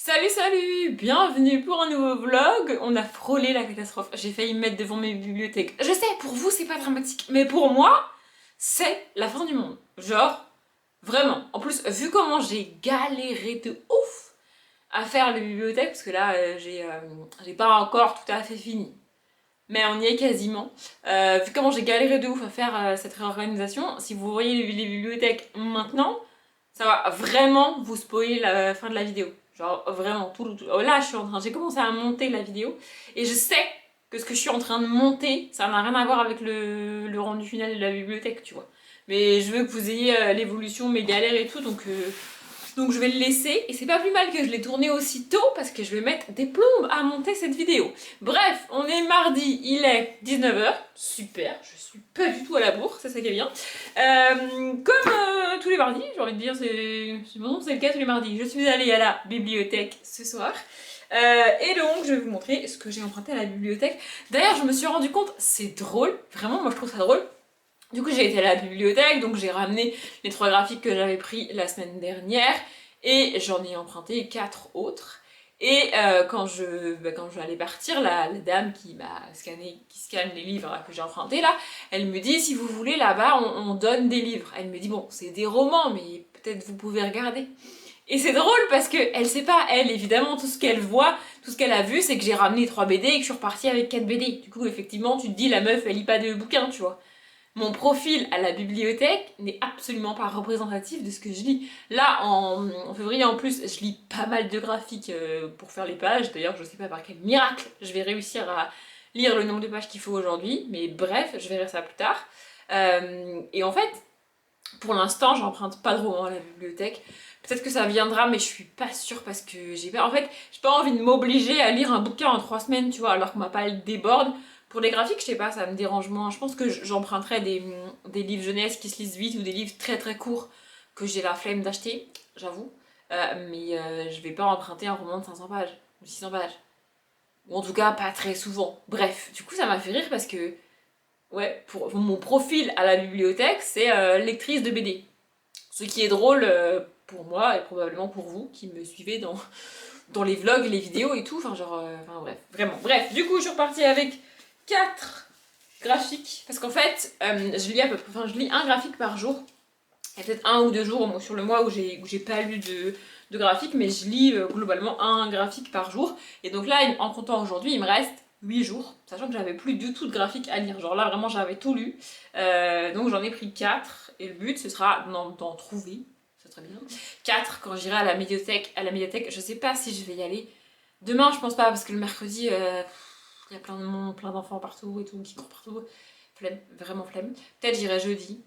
Salut salut, bienvenue pour un nouveau vlog. On a frôlé la catastrophe, j'ai failli me mettre devant mes bibliothèques. Je sais, pour vous c'est pas dramatique, mais pour moi, c'est la fin du monde. Genre, vraiment. En plus, vu comment j'ai galéré de ouf à faire les bibliothèques, parce que là j'ai pas encore tout à fait fini, mais on y est quasiment. Vu comment j'ai galéré de ouf à faire cette réorganisation, si vous voyez les bibliothèques maintenant, ça va vraiment vous spoiler la fin de la vidéo. Genre vraiment tout. Oh, là, j'ai commencé à monter la vidéo et je sais que ce que je suis en train de monter, ça n'a rien à voir avec le rendu final de la bibliothèque, tu vois. Mais je veux que vous ayez l'évolution, mes galères et tout, donc je vais le laisser, et c'est pas plus mal que je l'ai tourné aussi tôt parce que je vais mettre des plombes à monter cette vidéo. Bref, on est mardi, il est 19h, super, je suis pas du tout à la bourre, c'est ça qui est bien. Comme tous les mardis, j'ai envie de dire, c'est le cas tous les mardis, je suis allée à la bibliothèque ce soir. Et donc je vais vous montrer ce que j'ai emprunté à la bibliothèque. D'ailleurs je me suis rendu compte, c'est drôle, vraiment moi je trouve ça drôle. Du coup j'ai été à la bibliothèque, donc j'ai ramené les 3 graphiques que j'avais pris la semaine dernière et j'en ai emprunté 4 autres. Et quand j'allais partir, la dame qui m'a scanné, qui scanne les livres que j'ai empruntés là, elle me dit si vous voulez là-bas on donne des livres. Elle me dit bon c'est des romans mais peut-être vous pouvez regarder. Et c'est drôle parce que elle sait pas, elle évidemment tout ce qu'elle voit, tout ce qu'elle a vu c'est que j'ai ramené 3 BD et que je suis repartie avec 4 BD. Du coup effectivement tu te dis la meuf elle lit pas de bouquins tu vois. Mon profil à la bibliothèque n'est absolument pas représentatif de ce que je lis. Là, en février en plus, je lis pas mal de graphiques pour faire les pages. D'ailleurs, je sais pas par quel miracle je vais réussir à lire le nombre de pages qu'il faut aujourd'hui. Mais bref, je verrai ça plus tard. Et en fait, pour l'instant, j'emprunte pas de romans à la bibliothèque. Peut-être que ça viendra, mais je suis pas sûre parce que j'ai pas... En fait, j'ai pas envie de m'obliger à lire un bouquin en 3 semaines, tu vois, alors que ma palle déborde. Pour les graphiques, je sais pas, ça me dérange moins. Je pense que j'emprunterais des livres jeunesse qui se lisent vite ou des livres très très courts que j'ai la flemme d'acheter, j'avoue. Mais je vais pas emprunter un roman de 500 pages ou 600 pages. Ou en tout cas, pas très souvent. Bref, du coup, ça m'a fait rire parce que, ouais, pour mon profil à la bibliothèque, c'est lectrice de BD. Ce qui est drôle pour moi et probablement pour vous qui me suivez dans les vlogs, les vidéos et tout. Enfin, genre, enfin bref, vraiment. Bref, du coup, je suis repartie avec 4 graphiques parce qu'en fait je lis à peu près, enfin je lis un graphique par jour. Il y a peut-être 1 ou 2 jours sur le mois où j'ai pas lu de graphique, mais je lis globalement un graphique par jour. Et donc là en comptant aujourd'hui il me reste 8 jours, sachant que j'avais plus du tout de graphique à lire, genre là vraiment j'avais tout lu. Donc j'en ai pris 4 et le but ce sera d'en trouver, c'est très bien, 4 quand j'irai à la médiathèque. Je sais pas si je vais y aller demain, je pense pas parce que le mercredi il y a plein de monde, plein d'enfants partout et tout, qui courent partout. Flemme, vraiment flemme. Peut-être j'irai jeudi,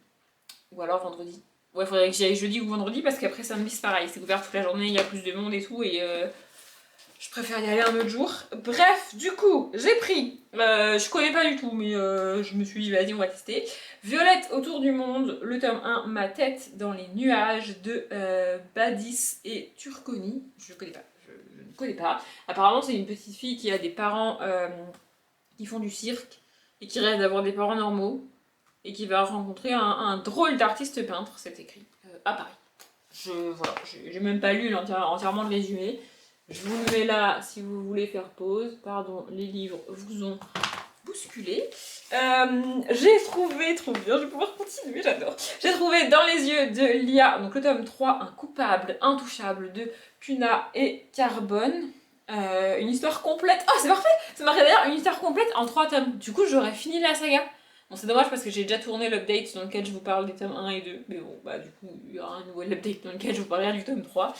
ou alors vendredi. Ouais, faudrait que j'y aille jeudi ou vendredi, parce qu'après samedi c'est pareil, c'est ouvert toute la journée, il y a plus de monde et tout, et je préfère y aller un autre jour. Bref, du coup, j'ai pris, je connais pas du tout, mais je me suis dit, vas-y, on va tester. Violette autour du monde, le tome 1, Ma tête dans les nuages, de Badis et Turconi. Je connais pas. Je ne connais pas. Apparemment, c'est une petite fille qui a des parents qui font du cirque et qui rêvent d'avoir des parents normaux et qui va rencontrer un drôle d'artiste peintre, c'est écrit, à Paris. Voilà, j'ai même pas lu entièrement le résumé. Je vous le mets là si vous voulez faire pause. Pardon, les livres vous ont bousculé. J'ai trouvé, trop bien, je vais pouvoir continuer, j'adore. J'ai trouvé Dans les yeux de Lia, donc le tome 3, Un coupable intouchable de Cuna et Carbone. Une histoire complète. Oh, c'est parfait! C'est marqué d'ailleurs une histoire complète en 3 tomes. Du coup, j'aurais fini la saga. Bon, c'est dommage parce que j'ai déjà tourné l'update dans lequel je vous parle des tomes 1 et 2. Mais bon, bah, du coup, il y aura un nouvel update dans lequel je vous parlerai du tome 3.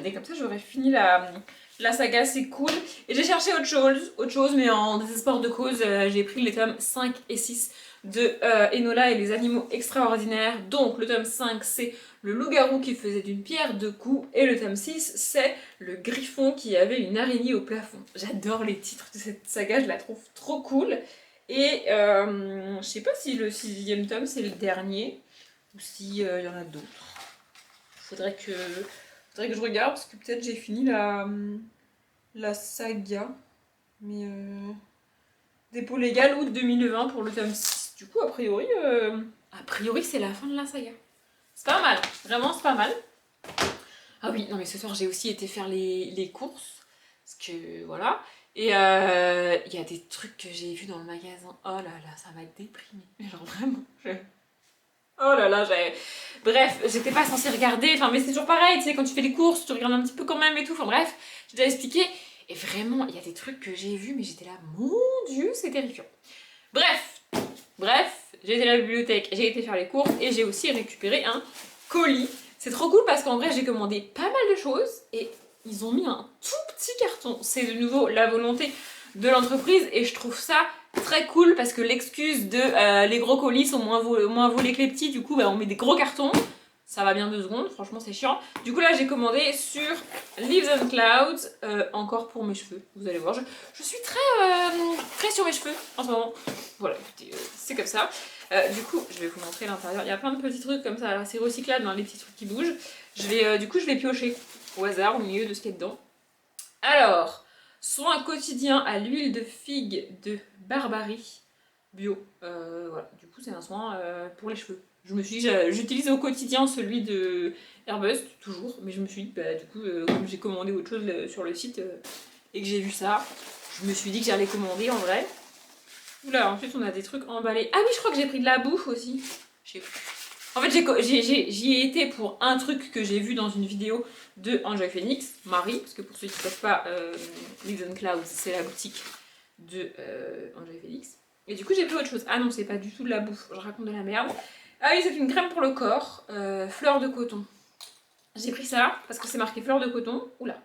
Et comme ça, j'aurais fini la saga, c'est cool. Et j'ai cherché autre chose, mais en désespoir de cause, j'ai pris les tomes 5 et 6 de Enola et les animaux extraordinaires. Donc, le tome 5, c'est le loup-garou qui faisait d'une pierre 2 coups. Et le tome 6, c'est le griffon qui avait une araignée au plafond. J'adore les titres de cette saga, je la trouve trop cool. Et je sais pas si le 6e tome c'est le dernier ou s'il y en a d'autres. Faudrait que je regarde parce que peut-être j'ai fini la saga. Mais dépôt légal août 2020 pour le tome 6. Du coup, a priori c'est la fin de la saga. C'est pas mal, vraiment c'est pas mal. Ah oui, non mais ce soir j'ai aussi été faire les courses, parce que voilà. Et il y a des trucs que j'ai vus dans le magasin. Oh là là, ça m'a déprimée. Genre vraiment. Oh là là, j'ai... Bref, j'étais pas censée regarder, enfin mais c'est toujours pareil, tu sais, quand tu fais les courses, tu regardes un petit peu quand même et tout, enfin bref, j'ai déjà expliqué. Et vraiment, il y a des trucs que j'ai vus, mais j'étais là, mon Dieu, c'est terrifiant. Bref, j'ai été à la bibliothèque, j'ai été faire les courses et j'ai aussi récupéré un colis. C'est trop cool parce qu'en vrai, j'ai commandé pas mal de choses et ils ont mis un tout petit carton. C'est de nouveau la volonté de l'entreprise et je trouve ça très cool parce que l'excuse de les gros colis sont moins volés que les petits, du coup bah, on met des gros cartons. Ça va bien 2 secondes, franchement c'est chiant. Du coup là j'ai commandé sur Leaves and Clouds, encore pour mes cheveux, vous allez voir. Je suis très sur mes cheveux en ce moment. Voilà, écoutez, c'est comme ça. Du coup, je vais vous montrer l'intérieur. Il y a plein de petits trucs comme ça, c'est recyclable, hein, les petits trucs qui bougent. Du coup je vais piocher au hasard au milieu de ce qu'il y a dedans. Alors, soin quotidien à l'huile de figue de Barbarie bio. Voilà, du coup c'est un soin pour les cheveux. Je me suis dit, j'utilise au quotidien celui de Airbust, toujours, mais je me suis dit, bah, du coup, comme j'ai commandé autre chose sur le site et que j'ai vu ça, je me suis dit que j'allais commander en vrai. Oula, ensuite on a des trucs emballés. Ah oui, je crois que j'ai pris de la bouffe aussi. En fait, j'y ai été pour un truc que j'ai vu dans une vidéo de Enjoy Phoenix, Marie, parce que pour ceux qui ne savent pas, Leaves and Clouds, c'est la boutique de Enjoy Phoenix. Et du coup, j'ai pris autre chose. Ah non, c'est pas du tout de la bouffe, je raconte de la merde. Ah oui, c'est une crème pour le corps, fleur de coton. J'ai pris ça parce que c'est marqué fleur de coton. Oula.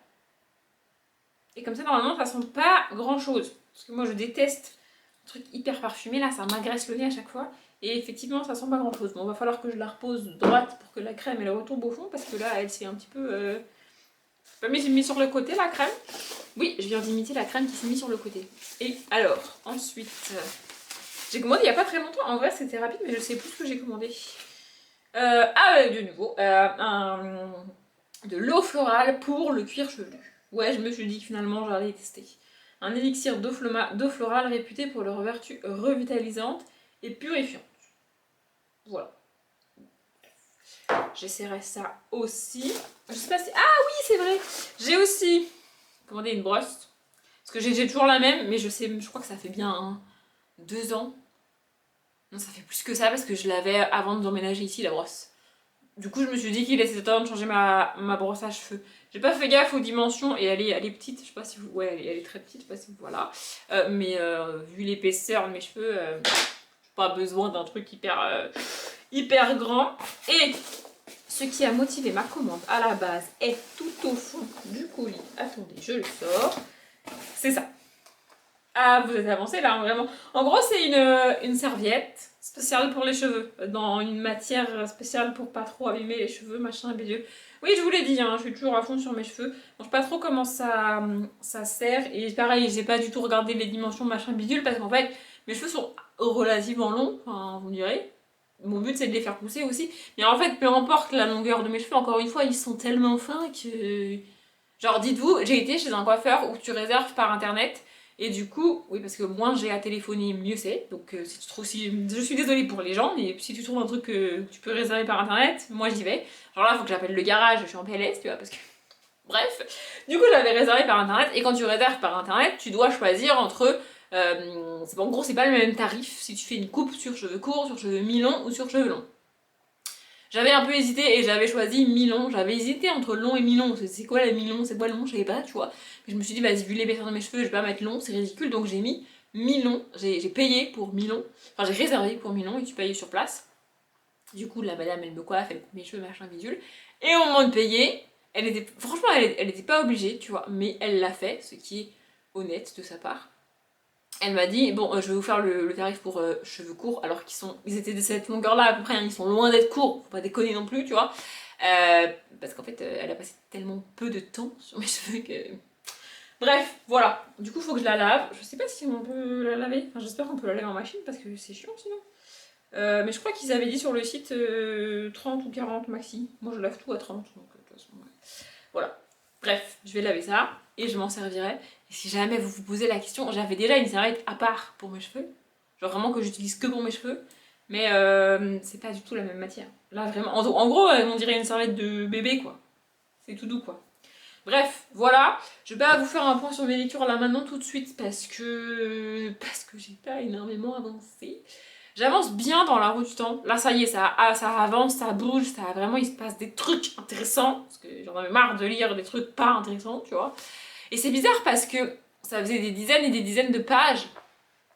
Et comme ça, normalement, ça sent pas grand chose. Parce que moi, je déteste un truc hyper parfumé. Là, ça m'agresse le nez à chaque fois. Et effectivement, ça sent pas grand chose. Bon, va falloir que je la repose droite pour que la crème elle retombe au fond. Parce que là, elle s'est un petit peu. Pas mis sur le côté la crème. Oui, je viens d'imiter la crème qui s'est mise sur le côté. Et alors, ensuite. J'ai commandé il y a pas très longtemps. En vrai, c'était rapide, mais je sais plus ce que j'ai commandé. De nouveau, de l'eau florale pour le cuir chevelu. Ouais, je me suis dit que finalement j'allais tester. Un élixir d'eau florale réputé pour leurs vertus revitalisantes et purifiantes. Voilà. J'essaierai ça aussi. Je sais pas si... Ah oui, c'est vrai. J'ai aussi commandé une brosse. Parce que j'ai toujours la même, mais je crois que ça fait bien 2 ans. Non, ça fait plus que ça parce que je l'avais avant d'emménager ici, la brosse. Du coup, je me suis dit qu'il était temps de changer ma brosse à cheveux. J'ai pas fait gaffe aux dimensions et elle est petite. Je sais pas si vous. Ouais, elle est très petite. Je sais pas si vous. Voilà. Mais vu l'épaisseur de mes cheveux, j'ai pas besoin d'un truc hyper grand. Et ce qui a motivé ma commande à la base est tout au fond du colis. Attendez, je le sors. C'est ça. Ah, vous êtes avancé là, vraiment. En gros, c'est une serviette spéciale pour les cheveux, dans une matière spéciale pour pas trop abîmer les cheveux, machin, bidule. Oui, je vous l'ai dit, hein, je suis toujours à fond sur mes cheveux. Je sais pas trop comment ça sert. Et pareil, j'ai pas du tout regardé les dimensions, machin, bidule, parce qu'en fait, mes cheveux sont relativement longs, enfin, vous me direz. Mon but, c'est de les faire pousser aussi. Mais en fait, peu importe la longueur de mes cheveux, encore une fois, ils sont tellement fins que... Genre, dites-vous, j'ai été chez un coiffeur où tu réserves par internet. Et du coup, oui, parce que moins j'ai à téléphoner, mieux c'est. Donc, si tu trouves, je suis désolée pour les gens, mais si tu trouves un truc que tu peux réserver par internet, moi j'y vais. Genre là, il faut que j'appelle le garage, je suis en PLS, tu vois, parce que. Bref. Du coup, j'avais réservé par internet, et quand tu réserves par internet, tu dois choisir entre. En gros, c'est pas le même tarif si tu fais une coupe sur cheveux courts, sur cheveux mi-longs ou sur cheveux longs. J'avais un peu hésité et j'avais choisi mi-long. J'avais hésité entre long et mi-long. C'est quoi la mi-long, c'est quoi le long, je savais pas, tu vois. Mais je me suis dit, vas-y, vu l'épaisseur de mes cheveux, je vais pas mettre long, c'est ridicule. Donc j'ai mis mi-long. J'ai payé pour mi-long. Enfin, j'ai réservé pour mi-long et tu payais sur place. Du coup, la madame, elle me coiffe, elle coupe mes cheveux, machin, bidule. Et au moment de payer, franchement, elle était pas obligée, tu vois. Mais elle l'a fait, ce qui est honnête de sa part. Elle m'a dit, bon, je vais vous faire le tarif pour cheveux courts, alors ils étaient de cette longueur-là à peu près, hein, ils sont loin d'être courts, faut pas déconner non plus, tu vois. Parce qu'en fait, elle a passé tellement peu de temps sur mes cheveux que... Bref, voilà. Du coup, il faut que je la lave. Je sais pas si on peut la laver. Enfin, j'espère qu'on peut la laver en machine, parce que c'est chiant sinon. Mais je crois qu'ils avaient dit sur le site 30 ou 40 maxi. Moi, je lave tout à 30, donc de toute façon, ouais. Voilà. Bref, je vais laver ça, et je m'en servirai. Et si jamais vous vous posez la question, j'avais déjà une serviette à part pour mes cheveux. Genre vraiment que j'utilise que pour mes cheveux. Mais c'est pas du tout la même matière. Là vraiment, en gros, on dirait une serviette de bébé quoi. c'est tout doux quoi. Bref, voilà, je vais pas vous faire un point sur mes lectures là maintenant tout de suite parce que j'ai pas énormément avancé. J'avance bien dans la roue du temps. Là, ça y est, ça avance, ça bouge, vraiment, il se passe des trucs intéressants. Parce que j'en avais marre de lire des trucs pas intéressants, tu vois. Et c'est bizarre parce que ça faisait des dizaines et des dizaines de pages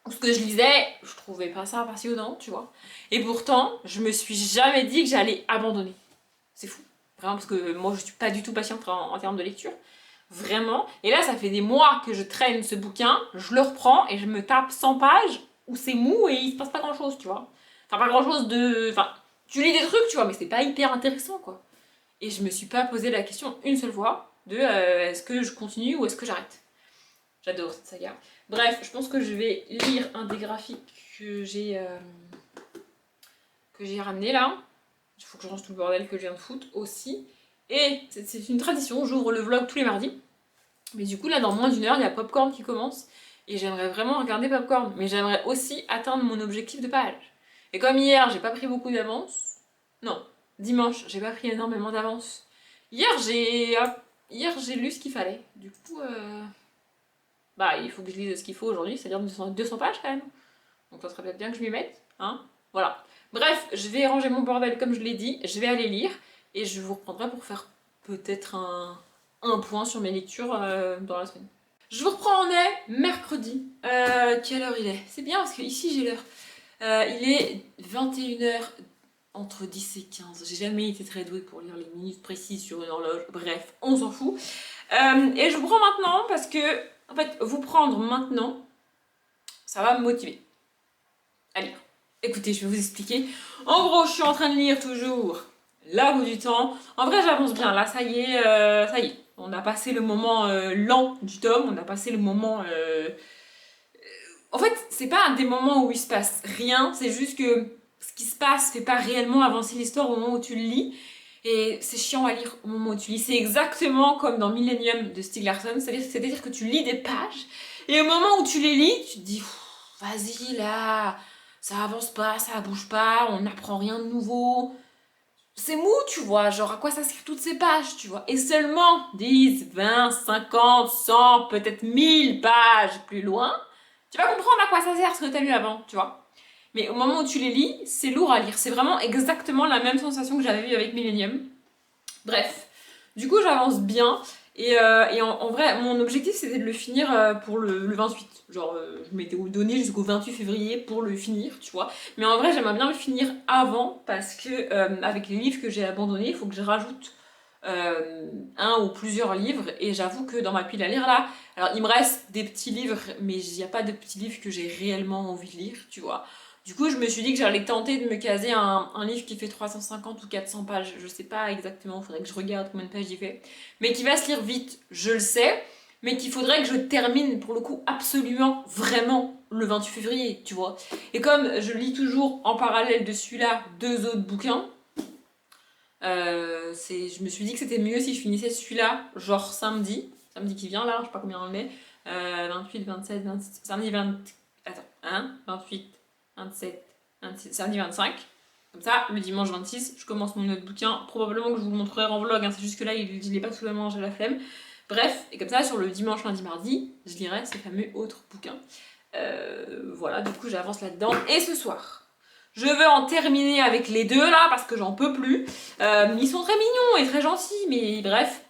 où ce que je lisais, je trouvais pas ça passionnant, tu vois. Et pourtant, je me suis jamais dit que j'allais abandonner. C'est fou. Vraiment, parce que moi, je suis pas du tout patiente en termes de lecture. Vraiment. Et là, ça fait des mois que je traîne ce bouquin, je le reprends et je me tape 100 pages où c'est mou et il se passe pas grand chose, tu vois. Enfin, pas grand chose de. Enfin, tu lis des trucs, tu vois, mais c'est pas hyper intéressant, quoi. Et je me suis pas posé la question une seule fois de est-ce que je continue ou est-ce que j'arrête. J'adore cette saga. Bref, je pense que je vais lire un des graphiques que j'ai ramené là. Il faut que je range tout le bordel que je viens de foutre aussi. Et c'est une tradition, j'ouvre le vlog tous les mardis. Mais du coup, là, dans moins d'une heure, il y a Popcorn qui commence. Et j'aimerais vraiment regarder Popcorn. Mais j'aimerais aussi atteindre mon objectif de page. Et comme hier, j'ai pas pris beaucoup d'avance. Non, dimanche, j'ai pas pris énormément d'avance. Hier, j'ai lu ce qu'il fallait. Du coup, bah, il faut que je lise ce qu'il faut aujourd'hui, c'est-à-dire 200 pages quand même. Donc ça serait peut-être bien que je m'y mette. Hein, voilà. Bref, je vais ranger mon bordel comme je l'ai dit. Je vais aller lire. Et je vous reprendrai pour faire peut-être un point sur mes lectures dans la semaine. Je vous reprends, on est mercredi. Quelle heure il est? C'est bien parce que ici j'ai l'heure. Il est 21h entre 10 et 15. J'ai jamais été très douée pour lire les minutes précises sur une horloge. Bref, on s'en fout. Et je vous prends maintenant parce que, en fait, vous prendre maintenant, ça va me motiver à lire. Écoutez, je vais vous expliquer. En gros, je suis en train de lire toujours La Roue du Temps. En vrai, j'avance bien. Là, ça y est, ça y est. On a passé le moment lent du tome. On a passé le moment. En fait, c'est pas un des moments où il se passe rien. C'est juste que ce qui se passe fait pas réellement avancer l'histoire au moment où tu le lis. Et c'est chiant à lire au moment où tu lis. C'est exactement comme dans Millennium de Stieg Larsson. C'est-à-dire que tu lis des pages. Et au moment où tu les lis, tu te dis, vas-y là, ça avance pas, ça bouge pas, on n'apprend rien de nouveau. C'est mou, tu vois, genre à quoi ça sert toutes ces pages, tu vois. Et seulement 10, 20, 50, 100, peut-être 1000 pages plus loin, tu vas comprendre à quoi ça sert ce que t'as lu avant, tu vois. Mais au moment où tu les lis, c'est lourd à lire. C'est vraiment exactement la même sensation que j'avais eue avec Millennium. Bref, du coup j'avance bien. Et en vrai, mon objectif c'était de le finir pour le 28. Genre, je m'étais donné jusqu'au 28 février pour le finir, tu vois. Mais en vrai, j'aimerais bien le finir avant parce que, avec les livres que j'ai abandonnés, il faut que je rajoute un ou plusieurs livres. Et j'avoue que dans ma pile à lire là, alors il me reste des petits livres, mais il n'y a pas de petits livres que j'ai réellement envie de lire, tu vois. Du coup, je me suis dit que j'allais tenter de me caser un livre qui fait 350 ou 400 pages. Je sais pas exactement, il faudrait que je regarde combien de pages il fait. Mais qui va se lire vite, je le sais. Mais qu'il faudrait que je termine, pour le coup, absolument, vraiment, le 28 février, tu vois. Et comme je lis toujours en parallèle de celui-là deux autres bouquins, je me suis dit que c'était mieux si je finissais celui-là, genre samedi qui vient là, je sais pas combien on est, 28, 27, 26, samedi 20, attends, 1, 28, 27, 26, samedi 25. Comme ça, le dimanche 26, je commence mon autre bouquin. Probablement que je vous le montrerai en vlog, hein, c'est juste que là, il est pas sous la main, j'ai la flemme. Bref, et comme ça, sur le dimanche, lundi, mardi, je lirai ces fameux autres bouquins. Voilà, du coup, j'avance là-dedans. Et ce soir, je veux en terminer avec les deux là, parce que j'en peux plus. Ils sont très mignons et très gentils, mais bref.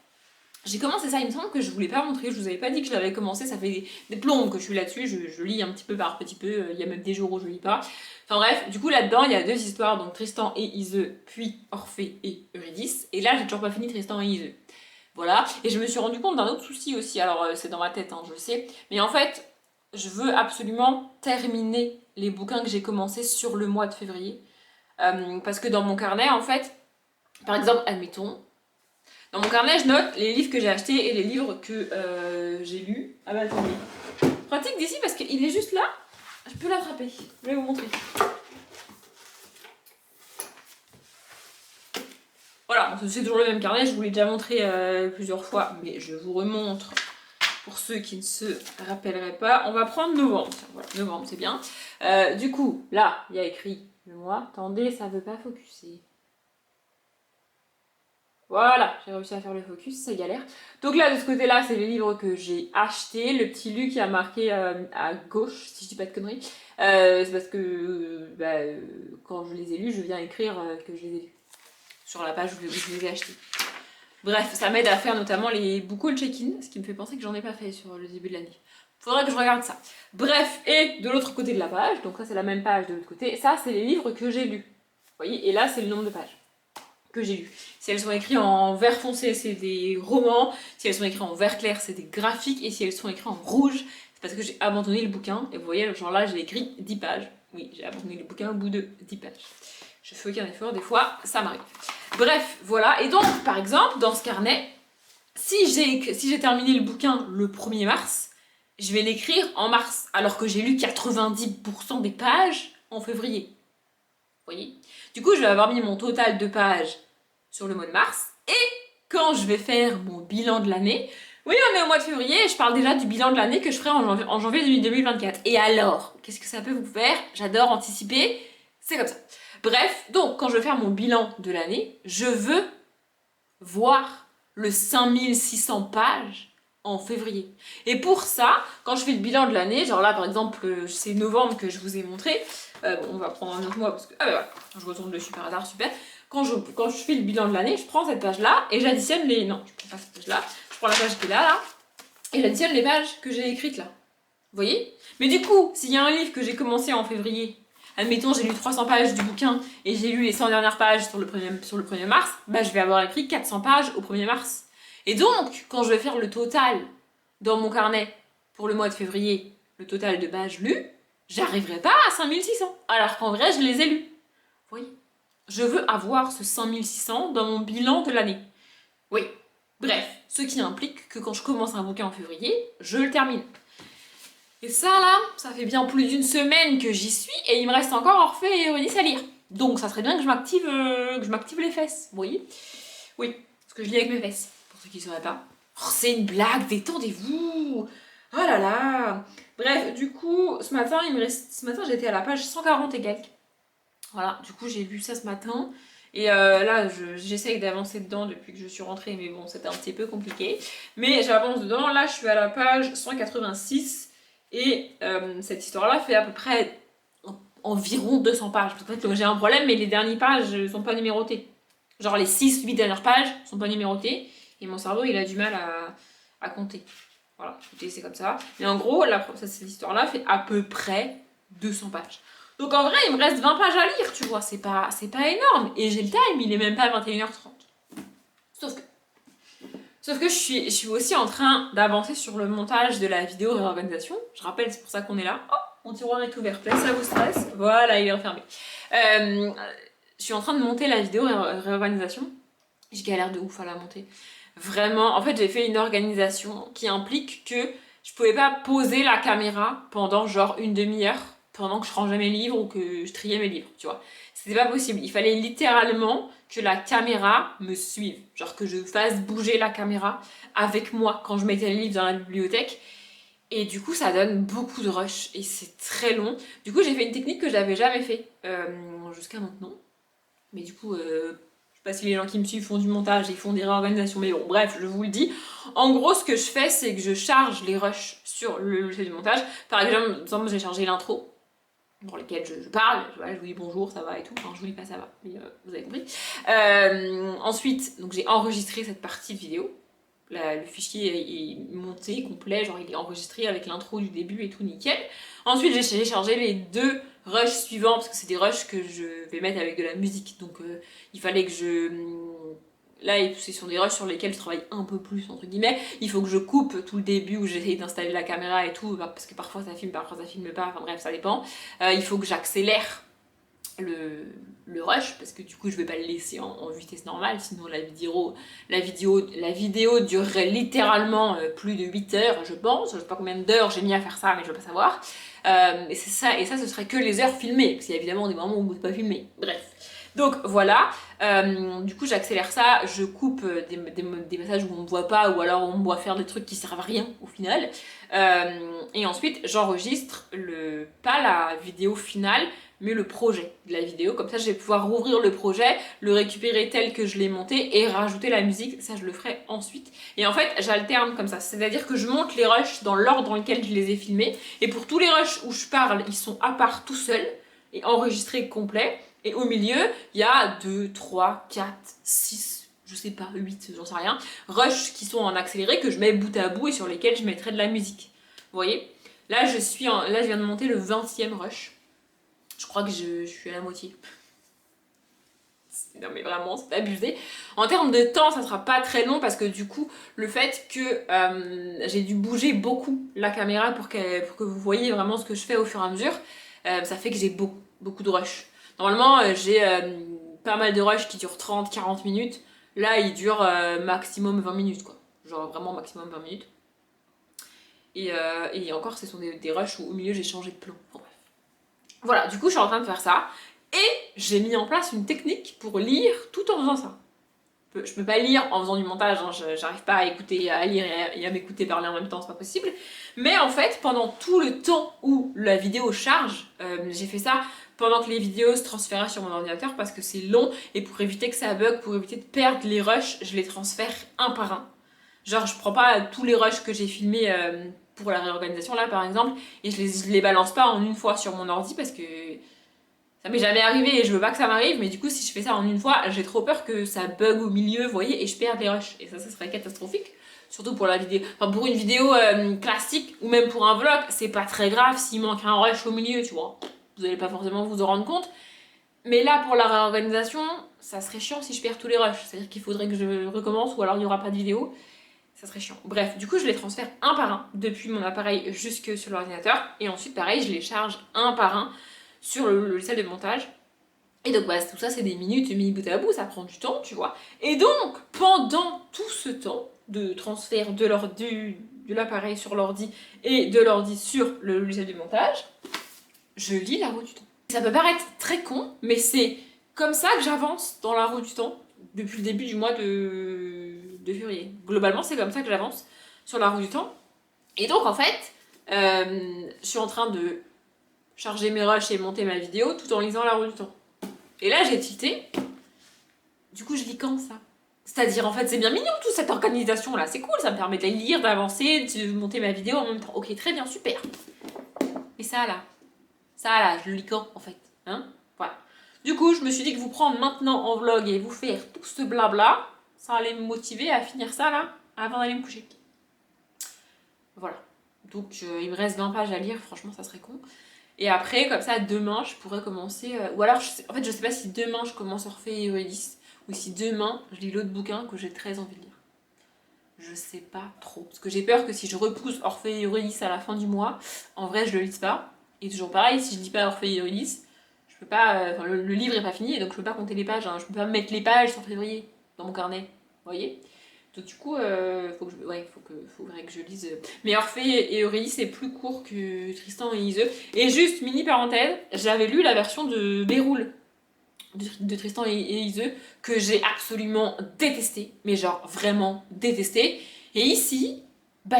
J'ai commencé ça, il me semble que je voulais pas montrer, je vous avais pas dit que je l'avais commencé, ça fait des plombes que je suis là-dessus, je lis un petit peu par petit peu, il y a même des jours où je lis pas. Enfin bref, du coup là-dedans il y a deux histoires, donc Tristan et Iseux, puis Orphée et Eurydice, et là j'ai toujours pas fini Tristan et Iseux. Voilà, et je me suis rendu compte d'un autre souci aussi, alors c'est dans ma tête, hein, je le sais, mais en fait, je veux absolument terminer les bouquins que j'ai commencés sur le mois de février, parce que dans mon carnet, en fait, par exemple, admettons, dans mon carnet, je note les livres que j'ai achetés et les livres que j'ai lus. Ah bah attendez. Pratique d'ici parce qu'il est juste là. Je peux l'attraper. Je vais vous montrer. Voilà, c'est toujours le même carnet. Je vous l'ai déjà montré plusieurs fois, mais je vous remontre pour ceux qui ne se rappelleraient pas. On va prendre novembre. Voilà, novembre, c'est bien. Du coup, là, il y a écrit le mois. Attendez, ça veut pas focuser. Voilà, j'ai réussi à faire le focus, ça galère. Donc là, de ce côté-là, c'est les livres que j'ai achetés. Le petit Lu qui a marqué à gauche, si je dis pas de conneries. C'est parce que quand je les ai lus, je viens écrire que je les ai lus. Sur la page où je les ai achetés. Bref, ça m'aide à faire notamment les beaucoup le check-in, ce qui me fait penser que j'en ai pas fait sur le début de l'année. Faudrait que je regarde ça. Bref, et de l'autre côté de la page, donc ça c'est la même page de l'autre côté, ça c'est les livres que j'ai lus. Vous voyez, et là c'est le nombre de pages que j'ai lus. Si elles sont écrites en vert foncé, c'est des romans. Si elles sont écrites en vert clair, c'est des graphiques. Et si elles sont écrites en rouge, c'est parce que j'ai abandonné le bouquin. Et vous voyez, genre là, j'ai écrit 10 pages. Oui, j'ai abandonné le bouquin au bout de 10 pages. Je fais aucun effort, des fois, ça m'arrive. Bref, voilà. Et donc, par exemple, dans ce carnet, si j'ai terminé le bouquin le 1er mars, je vais l'écrire en mars, alors que j'ai lu 90% des pages en février. Vous voyez ? Du coup, je vais avoir mis mon total de pages sur le mois de mars, et quand je vais faire mon bilan de l'année, oui, on est au mois de février, et je parle déjà du bilan de l'année que je ferai en janvier 2024. Et alors, qu'est-ce que ça peut vous faire ? J'adore anticiper, c'est comme ça. Bref, donc, quand je vais faire mon bilan de l'année, je veux voir le 5600 pages en février. Et pour ça, quand je fais le bilan de l'année, genre là par exemple, c'est novembre que je vous ai montré, on va prendre un autre mois parce que, ah ben voilà, je retourne dessus par hasard, super. Quand je fais le bilan de l'année, je prends cette page-là et j'additionne les... Non, je prends pas cette page-là, je prends la page qui est là, et j'additionne les pages que j'ai écrites là. Vous voyez ? Mais du coup, s'il y a un livre que j'ai commencé en février, admettons j'ai lu 300 pages du bouquin et j'ai lu les 100 dernières pages sur le 1er mars, bah je vais avoir écrit 400 pages au 1er mars. Et donc, quand je vais faire le total dans mon carnet pour le mois de février, le total de pages lues, j'arriverai pas à 5600, alors qu'en vrai je les ai lues. Vous voyez ? Je veux avoir ce 5600 dans mon bilan de l'année. Oui. Bref, ce qui implique que quand je commence un bouquin en février, je le termine. Et ça là, ça fait bien plus d'une semaine que j'y suis et il me reste encore Orphée et Eurydice à lire. Donc ça serait bien que je m'active les fesses, vous voyez ? Oui, parce que je lis avec mes fesses, pour ceux qui ne sauraient pas. Oh, c'est une blague, détendez-vous. Oh là là. Bref, du coup, ce matin j'étais à la page 140 et quelques. Voilà, du coup j'ai lu ça ce matin. Et là, j'essaye d'avancer dedans depuis que je suis rentrée, mais bon, c'était un petit peu compliqué. Mais j'avance dedans, là je suis à la page 186. Et cette histoire-là fait à peu près environ 200 pages. En fait, j'ai un problème, mais les dernières pages ne sont pas numérotées. Genre les 6-8 dernières pages ne sont pas numérotées. Et mon cerveau, il a du mal à compter. Voilà, écoutez, c'est comme ça. Mais en gros, cette histoire-là fait à peu près 200 pages. Donc en vrai, il me reste 20 pages à lire, tu vois. C'est pas énorme. Et j'ai le time, il est même pas 21h30. Sauf que je suis aussi en train d'avancer sur le montage de la vidéo réorganisation. Je rappelle, c'est pour ça qu'on est là. Oh, mon tiroir est ouvert. Peut-être ça vous stresse. Voilà, il est refermé. Je suis en train de monter la vidéo réorganisation. Je galère de ouf à la monter. Vraiment, en fait, j'ai fait une organisation qui implique que je pouvais pas poser la caméra pendant genre une demi-heure pendant que je rangeais mes livres ou que je triais mes livres, tu vois. C'était pas possible. Il fallait littéralement que la caméra me suive. Genre que je fasse bouger la caméra avec moi quand je mettais les livres dans la bibliothèque. Et du coup, ça donne beaucoup de rush et c'est très long. Du coup, j'ai fait une technique que j'avais jamais fait jusqu'à maintenant. Mais du coup, je sais pas si les gens qui me suivent font du montage, ils font des réorganisations, mais bon, bref, je vous le dis. En gros, ce que je fais, c'est que je charge les rushs sur le logiciel du montage. Par exemple, j'ai chargé l'intro, dans lequel je parle, je vous dis bonjour, ça va et tout. Enfin, je vous dis pas ça va, mais vous avez compris. Ensuite, donc j'ai enregistré cette partie de vidéo. Le fichier est monté, complet, genre il est enregistré avec l'intro du début et tout nickel. Ensuite, j'ai chargé les 2 rushs suivants, parce que c'est des rushs que je vais mettre avec de la musique. Donc il fallait que là, ce sont des rushs sur lesquels je travaille un peu plus, entre guillemets. Il faut que je coupe tout le début où j'essaye d'installer la caméra et tout, parce que parfois ça filme, parfois ça filme pas, enfin bref, ça dépend. Il faut que j'accélère le rush, parce que du coup je vais pas le laisser en vitesse normale, sinon la vidéo durerait littéralement plus de 8 heures, je pense. Je sais pas combien d'heures j'ai mis à faire ça, mais je veux pas savoir. Et ça, ce serait que les heures filmées, parce qu'il y a évidemment des moments où on ne peut pas filmer. Bref. Donc voilà, du coup j'accélère ça, je coupe des passages où on ne voit pas, ou alors on me voit faire des trucs qui servent à rien au final. Et ensuite j'enregistre pas la vidéo finale, mais le projet de la vidéo. Comme ça, je vais pouvoir rouvrir le projet, le récupérer tel que je l'ai monté et rajouter la musique. Ça, je le ferai ensuite. Et en fait, j'alterne comme ça. C'est-à-dire que je monte les rushs dans l'ordre dans lequel je les ai filmés. Et pour tous les rushs où je parle, ils sont à part tout seuls et enregistrés complets. Et au milieu, il y a 2, 3, 4, 6, je sais pas, 8, j'en sais rien, rushs qui sont en accéléré que je mets bout à bout et sur lesquels je mettrai de la musique. Vous voyez ? Là, je viens de monter le 20e rush. Je crois que je suis à la moitié. Non mais vraiment, c'est abusé. En termes de temps, ça sera pas très long parce que du coup, le fait que j'ai dû bouger beaucoup la caméra pour que vous voyez vraiment ce que je fais au fur et à mesure, ça fait que j'ai beaucoup de rushs. Normalement, j'ai pas mal de rushs qui durent 30-40 minutes. Là, ils durent maximum 20 minutes, quoi. Genre vraiment maximum 20 minutes. Et encore, ce sont des rushs où au milieu j'ai changé de plan. Bon, bref. Voilà, du coup, je suis en train de faire ça. Et j'ai mis en place une technique pour lire tout en faisant ça. Je peux pas lire en faisant du montage, hein, j'arrive pas à écouter, à lire et à m'écouter parler en même temps, c'est pas possible. Mais en fait, pendant tout le temps où la vidéo charge, j'ai fait ça pendant que les vidéos se transféraient sur mon ordinateur parce que c'est long et pour éviter que ça bug, pour éviter de perdre les rushs, je les transfère un par un. Genre, je prends pas tous les rushs que j'ai filmés pour la réorganisation là par exemple et je les balance pas en une fois sur mon ordi parce que ça m'est jamais arrivé et je veux pas que ça m'arrive, mais du coup, si je fais ça en une fois, j'ai trop peur que ça bug au milieu, vous voyez, et je perde les rushs. Et ça serait catastrophique. Surtout pour la vidéo. Enfin, pour une vidéo classique ou même pour un vlog, c'est pas très grave s'il manque un rush au milieu, tu vois. Vous allez pas forcément vous en rendre compte. Mais là, pour la réorganisation, ça serait chiant si je perds tous les rushs. C'est-à-dire qu'il faudrait que je recommence ou alors il n'y aura pas de vidéo. Ça serait chiant. Bref, du coup, je les transfère un par un depuis mon appareil jusque sur l'ordinateur. Et ensuite, pareil, je les charge un par un sur le logiciel de montage. Et donc bah, tout ça c'est des minutes mis bout à bout, ça prend du temps, tu vois. Et donc pendant tout ce temps de transfert de l'appareil sur l'ordi et de l'ordi sur le logiciel de montage, je lis la roue du temps. Ça peut paraître très con, mais c'est comme ça que j'avance dans la roue du temps depuis le début du mois de février. Globalement c'est comme ça que j'avance sur la roue du temps. Et donc en fait, je suis en train de charger mes rushs et monter ma vidéo tout en lisant la roue du temps. Et là j'ai tilté, du coup je lis quand ça? C'est-à-dire en fait c'est bien mignon toute cette organisation là, c'est cool, ça me permet de lire, d'avancer, de monter ma vidéo en même temps. Ok, très bien, super. Mais ça là, je le lis quand en fait, hein? Voilà. Du coup je me suis dit que vous prendre maintenant en vlog et vous faire tout ce blabla, ça allait me motiver à finir ça là, avant d'aller me coucher. Voilà. Donc il me reste 20 pages à lire, franchement ça serait con. Et après, comme ça, demain, je pourrais commencer... ou alors, en fait, je sais pas si demain, je commence Orphée et Eurydice, ou si demain, je lis l'autre bouquin que j'ai très envie de lire. Je sais pas trop. Parce que j'ai peur que si je repousse Orphée et Eurydice à la fin du mois, en vrai, je le lise pas. Et toujours pareil, si je lis pas Orphée et Eurydice, je peux pas... Enfin, le livre est pas fini, donc je peux pas compter les pages. Hein. Je peux pas mettre les pages sur février dans mon carnet. Vous voyez ? Donc du coup, faudrait que je lise. Mais Orphée et Eurydice c'est plus court que Tristan et Iseux. Et juste, mini parenthèse, j'avais lu la version de Béroul de Tristan et Iseux que j'ai absolument détesté. Mais genre vraiment détesté. Et ici,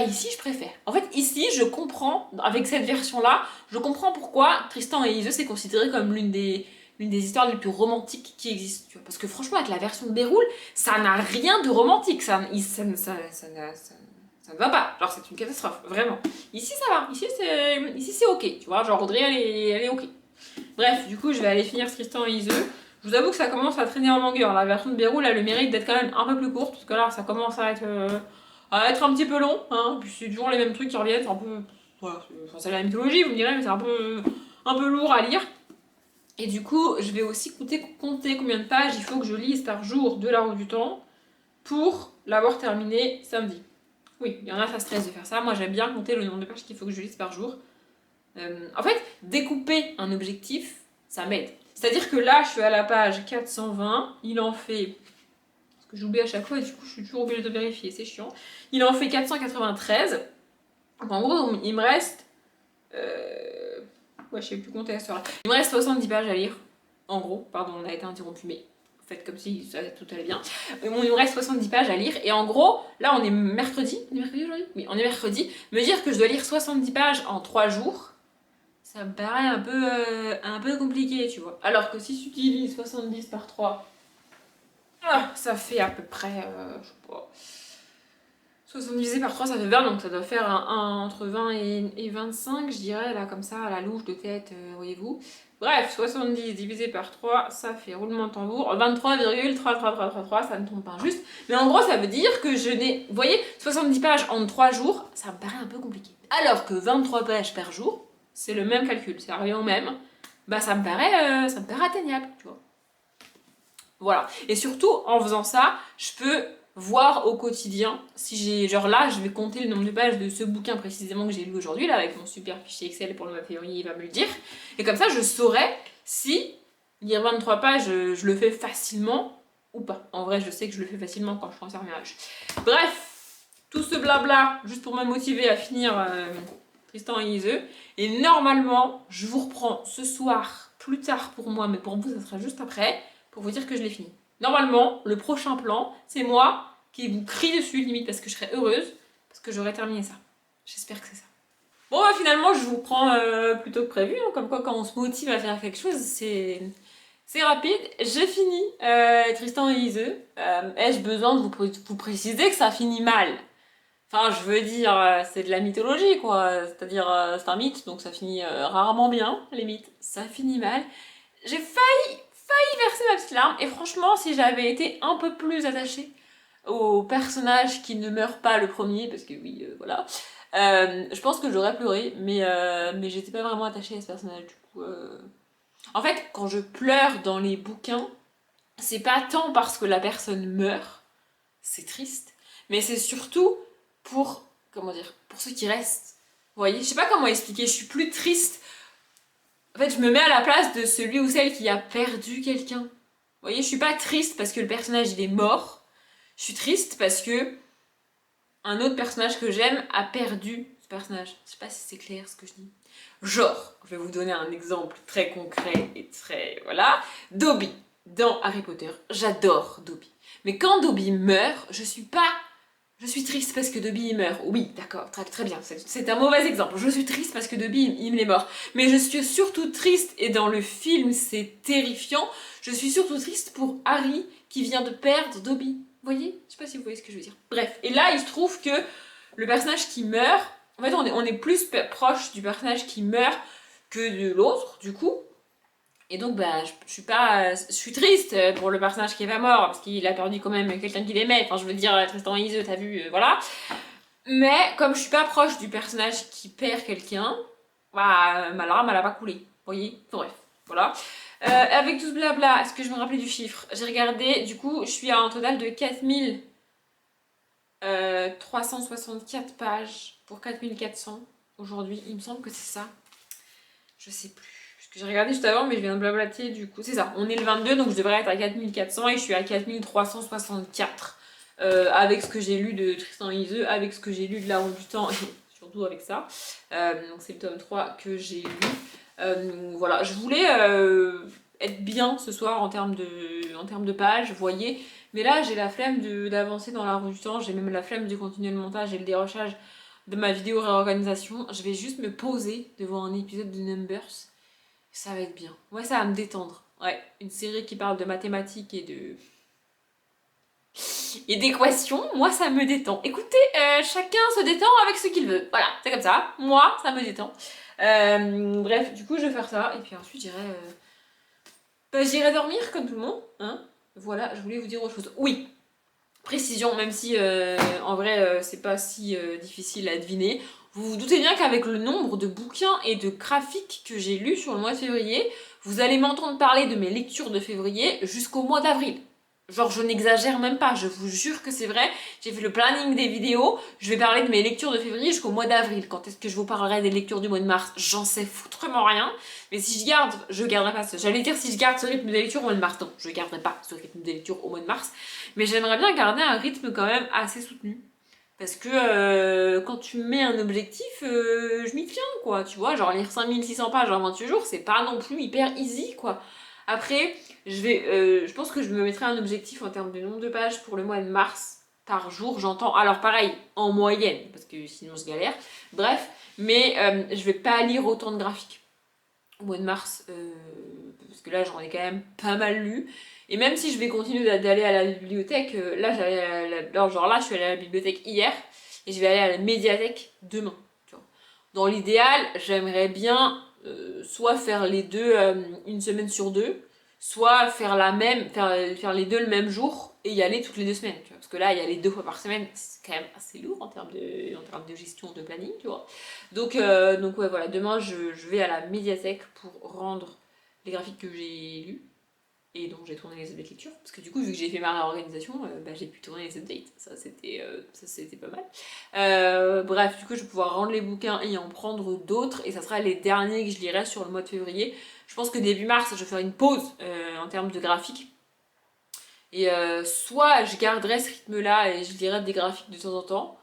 ici je préfère. En fait, ici, je comprends, avec cette version-là, je comprends pourquoi Tristan et Iseux c'est considéré comme l'une des histoires les plus romantiques qui existent. Tu vois. Parce que franchement, avec la version de Béroul, ça n'a rien de romantique. Ça ne va pas. Genre, c'est une catastrophe, vraiment. Ici, ça va. Ici, c'est ok. Tu vois, genre, Audrey, elle est ok. Bref, du coup, je vais aller finir Tristan et Iseux. Je vous avoue que ça commence à traîner en longueur. La version de Béroul, elle a le mérite d'être quand même un peu plus courte. Parce que là, ça commence à être un petit peu long. Hein. Puis c'est toujours les mêmes trucs qui reviennent. C'est un peu... Voilà, c'est la mythologie, vous me direz, mais c'est un peu lourd à lire. Et du coup, je vais aussi compter combien de pages il faut que je lise par jour de la roue du temps pour l'avoir terminé samedi. Oui, il y en a, ça stresse de faire ça. Moi, j'aime bien compter le nombre de pages qu'il faut que je lise par jour. En fait, découper un objectif, ça m'aide. C'est-à-dire que là, je suis à la page 420. Il en fait... Parce que j'oublie à chaque fois et du coup, je suis toujours obligée de vérifier. C'est chiant. Il en fait 493. Donc, en gros, il me reste... Ouais, je sais plus compter à ce heure-là. Il me reste 70 pages à lire. En gros, pardon, on a été interrompu, mais faites comme si tout allait bien. Bon, il me reste 70 pages à lire. Et en gros, là, on est mercredi. On est mercredi aujourd'hui ? Oui, on est mercredi. Me dire que je dois lire 70 pages en 3 jours, ça me paraît un peu compliqué, tu vois. Alors que si tu divises 70 par 3, ça fait à peu près, je sais pas, 60 divisé par 3, ça fait 20, donc ça doit faire entre 20 et 25, je dirais, là, comme ça, à la louche de tête, voyez-vous. Bref, 70 divisé par 3, ça fait roulement de tambour, 23,33333, ça ne tombe pas juste. Mais en gros, ça veut dire que je n'ai, vous voyez, 70 pages en 3 jours, ça me paraît un peu compliqué. Alors que 23 pages par jour, c'est le même calcul, c'est revient au même, bah ça me paraît atteignable, tu vois. Voilà. Et surtout, en faisant ça, je peux voir au quotidien si j'ai, genre là, je vais compter le nombre de pages de ce bouquin précisément que j'ai lu aujourd'hui, là, avec mon super fichier Excel pour le mois de février, il va me le dire. Et comme ça, je saurai si lire 23 pages, je le fais facilement ou pas. En vrai, je sais que je le fais facilement quand je suis en terminage. Bref, tout ce blabla, juste pour me motiver à finir Tristan et Iseux. Et normalement, je vous reprends ce soir, plus tard pour moi, mais pour vous, ça sera juste après, pour vous dire que je l'ai fini. Normalement, le prochain plan, c'est moi qui vous crie dessus, limite, parce que je serai heureuse, parce que j'aurai terminé ça. J'espère que c'est ça. Bon, bah, finalement, je vous prends plutôt que prévu, hein, comme quoi, quand on se motive à faire quelque chose, c'est rapide. J'ai fini Tristan et Iseux. Ai-je besoin de vous préciser que ça finit mal? Enfin, je veux dire, c'est de la mythologie, quoi. C'est-à-dire, c'est un mythe, donc ça finit rarement bien, les mythes. Ça finit mal. J'ai failli verser ma petite larme, et franchement, si j'avais été un peu plus attachée au personnage qui ne meurt pas le premier, parce que oui, voilà, je pense que j'aurais pleuré, mais j'étais pas vraiment attachée à ce personnage, du coup. En fait, quand je pleure dans les bouquins, c'est pas tant parce que la personne meurt, c'est triste, mais c'est surtout pour, comment dire, pour ceux qui restent. Vous voyez, je sais pas comment expliquer, je suis plus triste. En fait, je me mets à la place de celui ou celle qui a perdu quelqu'un. Vous voyez, je suis pas triste parce que le personnage il est mort. Je suis triste parce que un autre personnage que j'aime a perdu ce personnage. Je sais pas si c'est clair ce que je dis. Genre, je vais vous donner un exemple très concret et très... Voilà. Dobby, dans Harry Potter. J'adore Dobby. Mais quand Dobby meurt, je suis triste parce que Dobby meurt. Oui, d'accord, très bien. C'est un mauvais exemple. Je suis triste parce que Dobby, il est mort. Mais je suis surtout triste, et dans le film, c'est terrifiant. Je suis surtout triste pour Harry qui vient de perdre Dobby. Vous voyez? Je sais pas si vous voyez ce que je veux dire. Bref, et là, il se trouve que le personnage qui meurt, en fait, on est plus proche du personnage qui meurt que de l'autre, du coup. Et donc, bah, je suis triste pour le personnage qui est pas mort, parce qu'il a perdu quand même quelqu'un qu'il aimait. Enfin, je veux dire, Tristan et Iseult, t'as vu, voilà. Mais, comme je suis pas proche du personnage qui perd quelqu'un, bah, ma larme, elle a pas coulé. Vous voyez? Bref, voilà. Avec tout ce blabla, est-ce que je me rappelais du chiffre? J'ai regardé, du coup, je suis à un total de 4364 pages pour 4400 aujourd'hui. Il me semble que c'est ça. Je sais plus. Parce que j'ai regardé juste avant, mais je viens de blablater, du coup. C'est ça, on est le 22, donc je devrais être à 4400 et je suis à 4364. Avec ce que j'ai lu de Tristan et Iseult, avec ce que j'ai lu de La Roue du Temps, et surtout avec ça. Donc c'est le tome 3 que j'ai lu. Voilà, je voulais être bien ce soir en termes de pages, vous voyez. Mais là, j'ai la flemme d'avancer dans La Roue du Temps, j'ai même la flemme de continuer le montage et le dérochage de ma vidéo réorganisation. Je vais juste me poser devant un épisode de Numbers. Ça va être bien. Ouais, ça va me détendre. Ouais, une série qui parle de mathématiques et d'équations, moi ça me détend. Écoutez, chacun se détend avec ce qu'il veut. Voilà, c'est comme ça. Moi, ça me détend. Bref, du coup, je vais faire ça. Et puis ensuite, j'irai dormir comme tout le monde. Hein. Voilà, je voulais vous dire autre chose. Oui, précision, même si en vrai, c'est pas si difficile à deviner. Vous vous doutez bien qu'avec le nombre de bouquins et de graphiques que j'ai lus sur le mois de février, vous allez m'entendre parler de mes lectures de février jusqu'au mois d'avril. Genre, je n'exagère même pas, je vous jure que c'est vrai. J'ai fait le planning des vidéos, je vais parler de mes lectures de février jusqu'au mois d'avril. Quand est-ce que je vous parlerai des lectures du mois de mars? J'en sais foutrement rien. Mais si je garderai pas ce... J'allais dire si je garde ce rythme de lecture au mois de mars. Non, je garderai pas ce rythme de lecture au mois de mars. Mais j'aimerais bien garder un rythme quand même assez soutenu. Parce que quand tu me mets un objectif, je m'y tiens, quoi. Tu vois, genre lire 5600 pages en 28 jours, c'est pas non plus hyper easy, quoi. Après, je pense que je me mettrai un objectif en termes de nombre de pages pour le mois de mars par jour, j'entends. Alors pareil, en moyenne, parce que sinon je galère. Bref, mais je vais pas lire autant de graphiques. au mois de mars, parce que là j'en ai quand même pas mal lu. Et même si je vais continuer d'aller à la bibliothèque, là, genre là je suis allée à la bibliothèque hier et je vais aller à la médiathèque demain. Tu vois. Dans l'idéal, j'aimerais bien soit faire les deux une semaine sur deux, soit faire les deux le même jour et y aller toutes les 2 semaines. Tu vois. Parce que là, y aller 2 fois par semaine, c'est quand même assez lourd en termes de gestion de planning, tu vois. Donc ouais, voilà, demain je vais à la médiathèque pour rendre les graphiques que j'ai lus et donc j'ai tourné les updates lecture parce que du coup vu que j'ai fait ma réorganisation j'ai pu tourner les updates, ça c'était pas mal. Bref, du coup je vais pouvoir rendre les bouquins et en prendre d'autres et ça sera les derniers que je lirai sur le mois de février. Je pense que début mars je vais faire une pause en termes de graphiques et soit je garderai ce rythme là et je lirai des graphiques de temps en temps.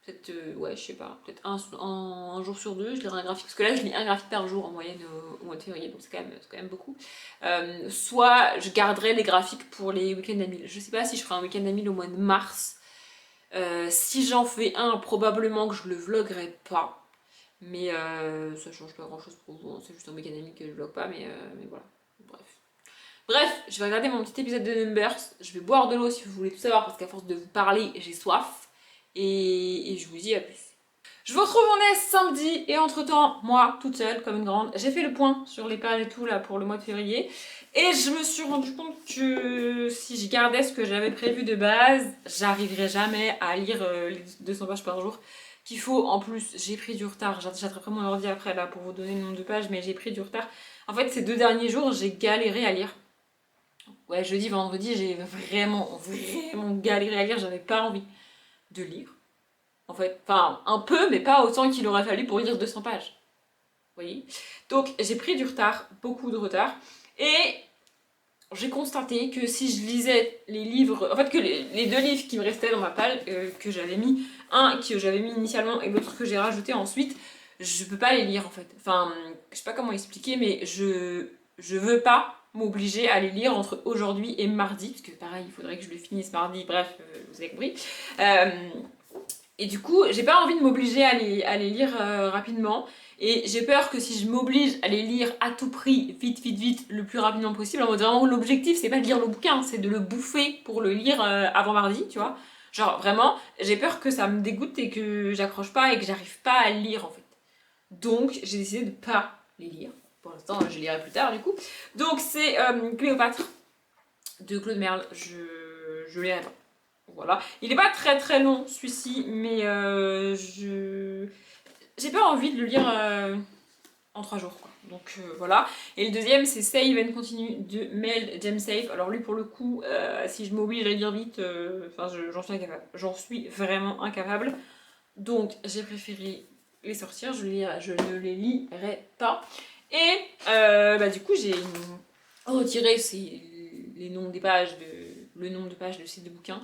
Peut-être, ouais, je sais pas, peut-être un jour sur deux, je lirai un graphique. Parce que là, je lis un graphique par jour en moyenne au mois de février, donc c'est quand même beaucoup. Soit je garderai les graphiques pour les week-ends à 1000. Je sais pas si je ferai un week-end à 1000 au mois de mars. Si j'en fais un, probablement que je le vloguerai pas. Mais ça change pas grand-chose pour vous, hein. C'est juste un week-end à 1000 que je vlog pas, mais voilà. Bref. Bref, je vais regarder mon petit épisode de Numbers. Je vais boire de l'eau si vous voulez tout savoir, parce qu'à force de vous parler, j'ai soif. Et je vous dis à plus. Je vous retrouve en est samedi et entre temps, moi, toute seule, comme une grande, j'ai fait le point sur les pages et tout là pour le mois de février. Et je me suis rendu compte que si je gardais ce que j'avais prévu de base, j'arriverais jamais à lire les 200 pages par jour qu'il faut. En plus, j'ai pris du retard. J'attraperai mon ordi après là pour vous donner le nombre de pages, mais j'ai pris du retard. En fait, ces 2 derniers jours, j'ai galéré à lire. Ouais, jeudi, vendredi, j'ai vraiment galéré à lire. J'avais pas envie de lire. En fait, enfin, un peu, mais pas autant qu'il aurait fallu pour lire 200 pages. Vous voyez. Donc, j'ai pris du retard, beaucoup de retard. Et j'ai constaté que si je lisais les livres, en fait, que les 2 livres qui me restaient dans ma palle, que j'avais mis, un que j'avais mis initialement et l'autre que j'ai rajouté ensuite, je peux pas les lire en fait. Enfin, je sais pas comment expliquer, mais je veux pas m'obliger à les lire entre aujourd'hui et mardi, parce que pareil, il faudrait que je le finisse mardi, bref, vous avez compris. Et du coup, j'ai pas envie de m'obliger à les lire rapidement. Et j'ai peur que si je m'oblige à les lire à tout prix, vite, le plus rapidement possible, en mode vraiment l'objectif c'est pas de lire le bouquin, c'est de le bouffer pour le lire avant mardi, tu vois. Genre vraiment, j'ai peur que ça me dégoûte et que j'accroche pas et que j'arrive pas à le lire en fait. Donc j'ai décidé de pas les lire. Pour l'instant, je lirai plus tard du coup. Donc c'est Cléopâtre de Claude Merle, je lirai pas. Voilà. Il est pas très long celui-ci, mais j'ai pas envie de le lire en 3 jours quoi. Donc voilà. Et le deuxième c'est Save and Continue de Mel James Safe. Alors lui pour le coup, si je m'oblige à le lire vite, j'en suis incapable. J'en suis vraiment incapable. Donc j'ai préféré les sortir, je ne les lirai pas. Et du coup j'ai retiré le nombre de pages de ces 2 bouquins.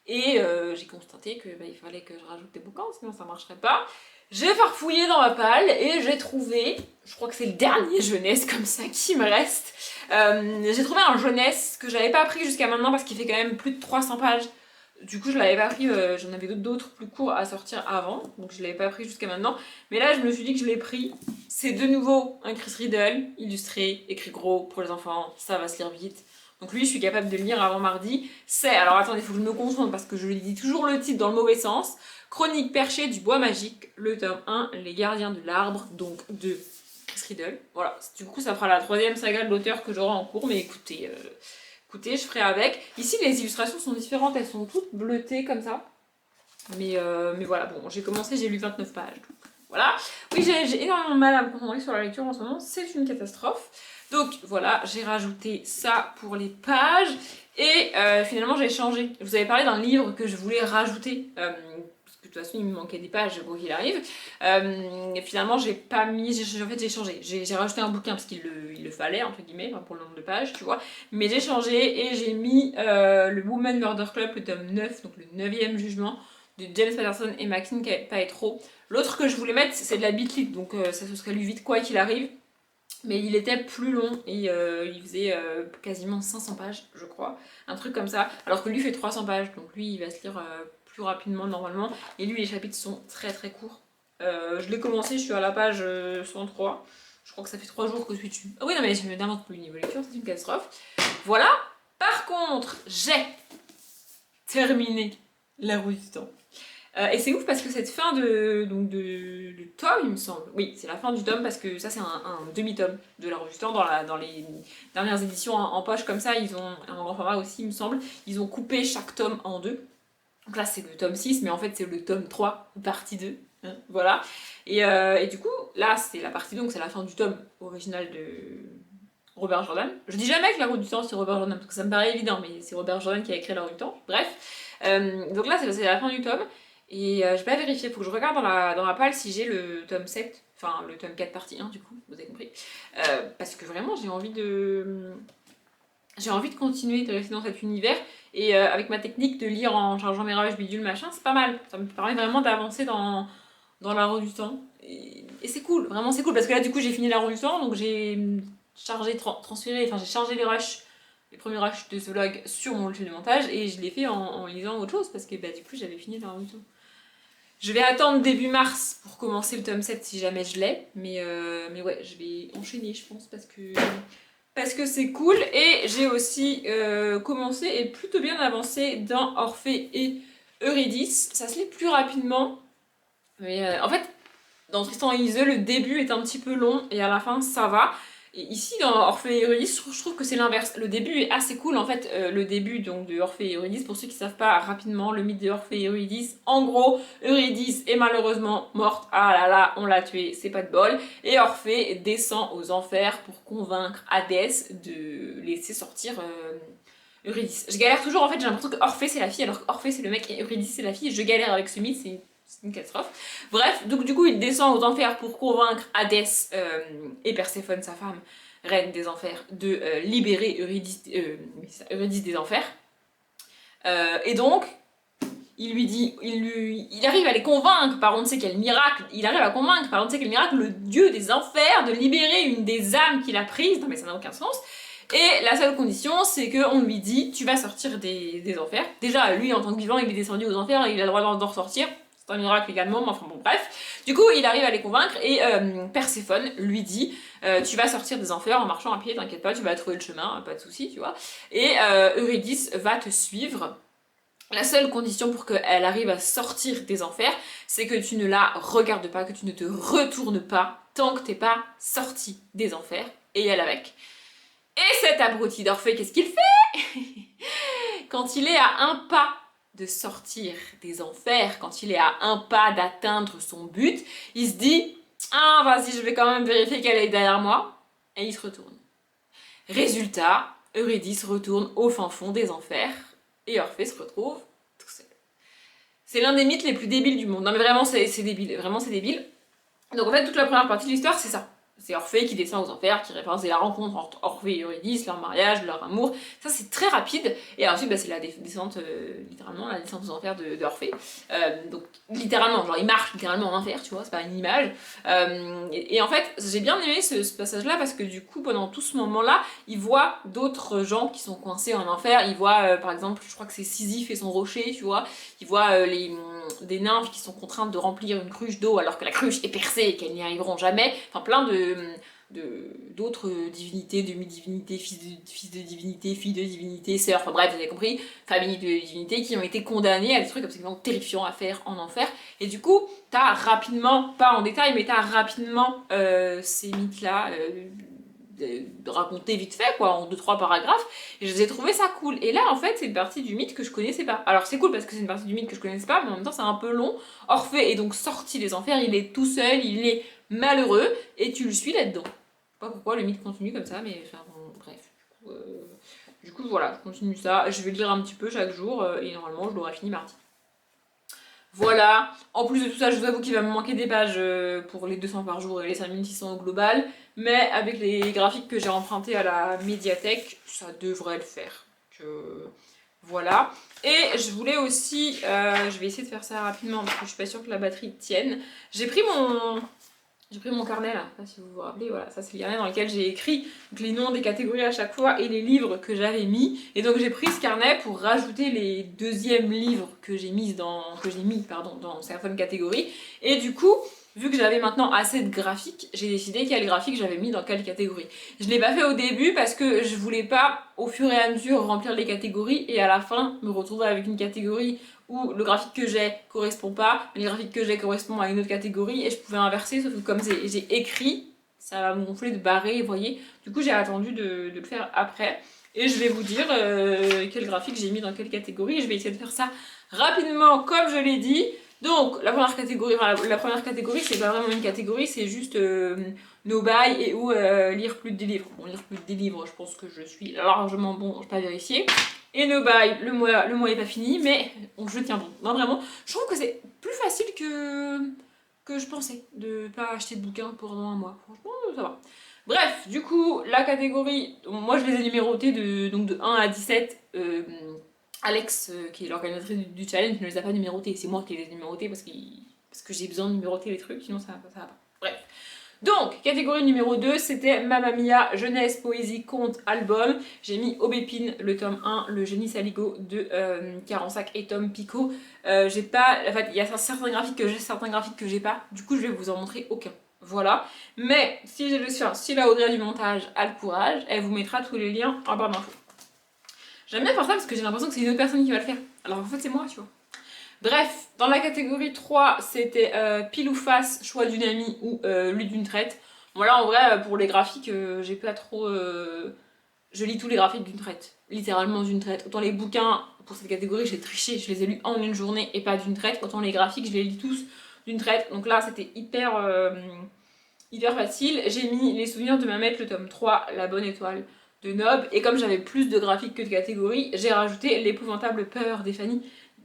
Et j'ai constaté que il fallait que je rajoute des bouquins, sinon ça marcherait pas. J'ai farfouillé dans ma palle et j'ai trouvé, je crois que c'est le dernier jeunesse comme ça qui me reste. J'ai trouvé un jeunesse que j'avais pas pris jusqu'à maintenant parce qu'il fait quand même plus de 300 pages. Du coup, je l'avais pas pris, j'en avais d'autres plus courts à sortir avant, donc je l'avais pas pris jusqu'à maintenant. Mais là, je me suis dit que je l'ai pris. C'est de nouveau un Chris Riddle, illustré, écrit gros pour les enfants, ça va se lire vite. Donc lui, je suis capable de le lire avant mardi. Alors attendez, il faut que je me concentre parce que je lui dis toujours le titre dans le mauvais sens. Chronique perchée du bois magique, le tome 1, Les gardiens de l'arbre, donc de Chris Riddle. Voilà, du coup ça fera la 3e saga de l'auteur que j'aurai en cours, mais écoutez, je ferai avec. Ici les illustrations sont différentes, elles sont toutes bleutées comme ça. Mais voilà, bon, j'ai commencé, j'ai lu 29 pages. Donc, voilà. Oui, j'ai énormément de mal à me concentrer sur la lecture en ce moment, c'est une catastrophe. Donc voilà, j'ai rajouté ça pour les pages. Et finalement, j'ai changé. Je vous avais parlé d'un livre que je voulais rajouter. Parce que de toute façon, il me manquait des pages, quoi qu'il arrive. Et finalement, j'ai pas mis. En fait, j'ai changé. J'ai rajouté un bouquin parce qu'il le fallait, entre guillemets, pour le nombre de pages, tu vois. Mais j'ai changé et j'ai mis le Woman Murder Club, le tome 9, donc le 9e jugement, de James Patterson et Maxine Paetro. L'autre que je voulais mettre, c'est de la Bitlit, donc ça se serait lu vite quoi qu'il arrive. Mais il était plus long et il faisait quasiment 500 pages, je crois. Un truc comme ça. Alors que lui fait 300 pages, donc lui il va se lire plus rapidement normalement. Et lui les chapitres sont très courts. Je l'ai commencé, je suis à la page 103. Je crois que ça fait 3 jours que je suis dessus. Ah oui, non, mais je n'invente plus le niveau lecture, c'est une catastrophe. Voilà. Par contre, j'ai terminé La Roue du Temps. Et c'est ouf parce que cette fin de tome, il me semble. Oui, c'est la fin du tome parce que ça, c'est un demi-tome de La Roue du Temps. Dans les dernières éditions en poche comme ça, ils ont un grand format aussi, il me semble. Ils ont coupé chaque tome en deux. Donc là, c'est le tome 6, mais en fait, c'est le tome 3, partie 2. Hein, voilà. Et du coup, là, c'est la partie 2, donc c'est la fin du tome original de Robert Jordan. Je dis jamais que La Roue du Temps, c'est Robert Jordan, parce que ça me paraît évident, mais c'est Robert Jordan qui a écrit La Roue du Temps. Bref. Donc là, c'est la fin du tome. Et je vais pas vérifier, faut que je regarde dans la palle si j'ai le tome 7, enfin le tome 4 partie 1 du coup, vous avez compris. Parce que vraiment j'ai envie de continuer de rester dans cet univers et avec ma technique de lire en chargeant mes rushs, bidule, machin, c'est pas mal. Ça me permet vraiment d'avancer dans la roue du temps. Et c'est cool, vraiment c'est cool parce que là du coup j'ai fini la roue du temps, donc j'ai chargé, transféré, enfin j'ai chargé les premiers rushs de ce vlog sur mon logiciel de montage et je l'ai fait en lisant autre chose parce que bah, du coup j'avais fini la roue du temps. Je vais attendre début mars pour commencer le tome 7 si jamais je l'ai, mais ouais, je vais enchaîner je pense parce que c'est cool. Et j'ai aussi commencé et plutôt bien avancé dans Orphée et Eurydice. Ça se lit plus rapidement, mais en fait, dans Tristan et Iseult, le début est un petit peu long et à la fin ça va. Et ici, dans Orphée et Eurydice, je trouve que c'est l'inverse. Le début est assez cool. En fait, le début donc, de Orphée et Eurydice, pour ceux qui ne savent pas rapidement le mythe de Orphée et Eurydice, en gros, Eurydice est malheureusement morte. Ah là là, on l'a tuée, c'est pas de bol. Et Orphée descend aux enfers pour convaincre Hadès de laisser sortir Eurydice. Je galère toujours, en fait, j'ai l'impression que Orphée c'est la fille, alors qu'Orphée c'est le mec et Eurydice c'est la fille. Je galère avec ce mythe, c'est une catastrophe. Bref, donc du coup, il descend aux enfers pour convaincre Hadès et Perséphone, sa femme, reine des enfers, de libérer Eurydice des enfers. Et donc, il arrive à les convaincre par on ne sait quel miracle, le dieu des enfers de libérer une des âmes qu'il a prises. Non mais ça n'a aucun sens. Et la seule condition, c'est qu'on lui dit, tu vas sortir des enfers. Déjà, lui, en tant que vivant, il est descendu aux enfers, il a le droit d'en ressortir. C'est un miracle également, mais enfin bon, bref. Du coup, il arrive à les convaincre et Perséphone lui dit tu vas sortir des enfers en marchant à pied, t'inquiète pas, tu vas trouver le chemin, pas de soucis, tu vois. Et Eurydice va te suivre. La seule condition pour qu'elle arrive à sortir des enfers, c'est que tu ne la regardes pas, que tu ne te retournes pas tant que t'es pas sorti des enfers, et elle avec. Et cet abruti d'Orphée, qu'est-ce qu'il fait? Quand il est à un pas de sortir des enfers, quand il est à un pas d'atteindre son but, il se dit « Ah, vas-y, je vais quand même vérifier qu'elle est derrière moi. » Et il se retourne. Résultat, Eurydice retourne au fin fond des enfers et Orphée se retrouve tout seul. C'est l'un des mythes les plus débiles du monde. Non mais vraiment, c'est débile. Vraiment, c'est débile. Donc en fait, toute la première partie de l'histoire, c'est ça. C'est Orphée qui descend aux enfers, qui référence la rencontre entre Orphée et Eurydice, leur mariage, leur amour. Ça, c'est très rapide. Et ensuite, bah, c'est la descente, littéralement, la descente aux enfers d'Orphée. Donc, littéralement, genre, il marche littéralement en enfer, tu vois, c'est pas une image. Et en fait, j'ai bien aimé ce passage-là parce que du coup, pendant tout ce moment-là, il voit d'autres gens qui sont coincés en enfer. Il voit, par exemple, je crois que c'est Sisyphe et son rocher, tu vois. Il voit des nymphes qui sont contraintes de remplir une cruche d'eau alors que la cruche est percée et qu'elles n'y arriveront jamais. Enfin, plein d'autres divinités, demi-divinités, fils de divinité, filles de divinité, sœurs, enfin bref, vous avez compris, familles de divinités qui ont été condamnées à des trucs absolument terrifiants à faire en enfer. Et du coup, t'as rapidement, pas en détail, mais t'as rapidement ces mythes-là racontés vite fait, quoi, en 2-3 paragraphes, et je les ai trouvé ça cool. Et là, en fait, c'est une partie du mythe que je connaissais pas. Alors, c'est cool parce que c'est une partie du mythe que je connaissais pas, mais en même temps, c'est un peu long. Orphée est donc sorti des enfers, il est tout seul, il est malheureux, et tu le suis là-dedans. Je sais pas pourquoi le mythe continue comme ça, mais enfin, bon, bref. Du coup, voilà, je continue ça. Je vais le lire un petit peu chaque jour, et normalement, je l'aurai fini mardi. Voilà, en plus de tout ça, je vous avoue qu'il va me manquer des pages pour les 200 par jour et les 5600 au global, mais avec les graphiques que j'ai empruntés à la médiathèque, ça devrait le faire. Voilà. Et je voulais aussi, je vais essayer de faire ça rapidement parce que je suis pas sûre que la batterie tienne. J'ai pris mon carnet là, je sais pas si vous vous rappelez, voilà, ça c'est le carnet dans lequel j'ai écrit les noms des catégories à chaque fois et les livres que j'avais mis. Et donc j'ai pris ce carnet pour rajouter les deuxièmes livres que j'ai mis dans certaines catégories. Et du coup, vu que j'avais maintenant assez de graphiques, j'ai décidé quel graphique j'avais mis dans quelle catégorie. Je l'ai pas fait au début parce que je voulais pas au fur et à mesure remplir les catégories et à la fin me retrouver avec une catégorie où le graphique que j'ai correspond pas, mais le graphique que j'ai correspond à une autre catégorie et je pouvais inverser, sauf que comme j'ai écrit, ça va me gonfler de barrer, vous voyez. Du coup j'ai attendu de le faire après. Et je vais vous dire quel graphique j'ai mis dans quelle catégorie. Je vais essayer de faire ça rapidement comme je l'ai dit. Donc la première catégorie, la première catégorie c'est pas vraiment une catégorie, c'est juste nos bails et ou lire plus de 10 livres. Bon, lire plus de 10 livres, je pense que je suis largement bon, je vais pas vérifier. Et nos bails, le mois est pas fini, mais bon, je tiens bon. Non, vraiment, je trouve que c'est plus facile que je pensais de pas acheter de bouquins pendant un mois. Franchement, ça va. Bref, du coup, la catégorie, moi je les ai numérotées donc de 1 à 17. Alex, qui est l'organisatrice du challenge, ne les a pas numérotés. C'est moi qui les ai numérotés parce que j'ai besoin de numéroter les trucs, sinon ça va pas. Bref. Donc, catégorie numéro 2, c'était Mamma Mia, jeunesse, poésie, conte, album. J'ai mis Aubépine, le tome 1, Le génie saligo de Carensac et Tom Picot. J'ai pas. En fait, il y a certains graphiques que j'ai, certains graphiques que j'ai pas. Du coup, je vais vous en montrer aucun. Voilà. Mais si la Audrey du montage a le courage, elle vous mettra tous les liens en barre d'infos. J'aime bien faire ça parce que j'ai l'impression que c'est une autre personne qui va le faire. Alors en fait, c'est moi, tu vois. Bref, dans la catégorie 3, c'était pile ou face, choix d'une amie ou lu d'une traite. Voilà, en vrai, pour les graphiques, j'ai pas trop. Je lis tous les graphiques d'une traite. Littéralement d'une traite. Autant les bouquins, pour cette catégorie, j'ai triché, je les ai lus en une journée et pas d'une traite. Autant les graphiques, je les lis tous d'une traite. Donc là, c'était hyper facile. J'ai mis Les souvenirs de Mamette, le tome 3, La bonne étoile de Nob. Et comme j'avais plus de graphiques que de catégories, j'ai rajouté L'épouvantable peur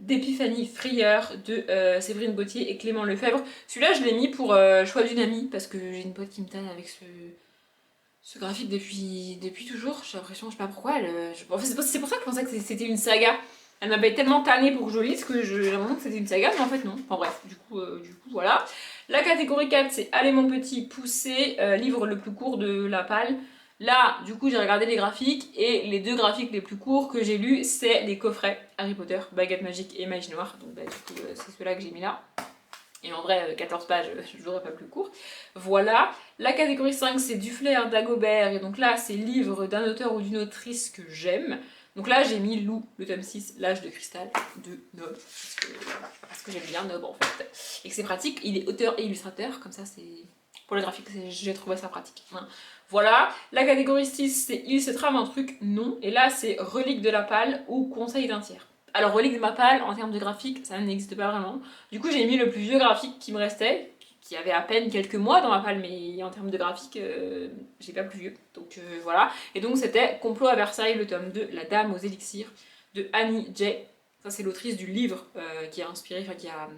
d'Épiphanie Frayeur de Séverine Gauthier et Clément Lefebvre. Celui-là, je l'ai mis pour choix d'une amie parce que j'ai une pote qui me tanne avec ce graphique depuis toujours. J'ai l'impression, je sais pas pourquoi. En fait, c'est pour ça que je pensais que c'était une saga. Elle m'avait tellement tannée pour que je lise que j'ai l'impression que c'était une saga, mais en fait non. Enfin bref, du coup voilà. La catégorie 4, c'est Allez mon petit, poussé, livre le plus court de La Palle. Là, du coup, j'ai regardé les graphiques et les deux graphiques les plus courts que j'ai lus, c'est les coffrets Harry Potter, Baguette Magique et Magie Noire. Donc, bah, du coup, c'est ceux-là que j'ai mis là. Et en vrai, 14 pages, je l'aurais pas plus court. Voilà. La catégorie 5, c'est Du flair d'Agobert. Et donc là, c'est livre d'un auteur ou d'une autrice que j'aime. Donc là, j'ai mis Lou, le tome 6, L'âge de cristal de Nob. Parce que j'aime bien Nob en fait. Et que c'est pratique. Il est auteur et illustrateur. Comme ça, c'est. Pour les graphiques, j'ai trouvé ça pratique. Voilà. La catégorie 6, c'est Il se trame un truc, non. Et là, c'est Relique de la Palle ou Conseil d'un tiers. Alors, Relique de ma Palle, en termes de graphique, ça n'existe pas vraiment. Du coup, j'ai mis le plus vieux graphique qui me restait, qui avait à peine quelques mois dans ma palle, mais en termes de graphique, j'ai pas plus vieux. Donc voilà. Et donc, c'était Complot à Versailles, le tome 2, La Dame aux élixirs, de Annie J. Ça, c'est l'autrice du livre qui a inspiré, enfin qui a.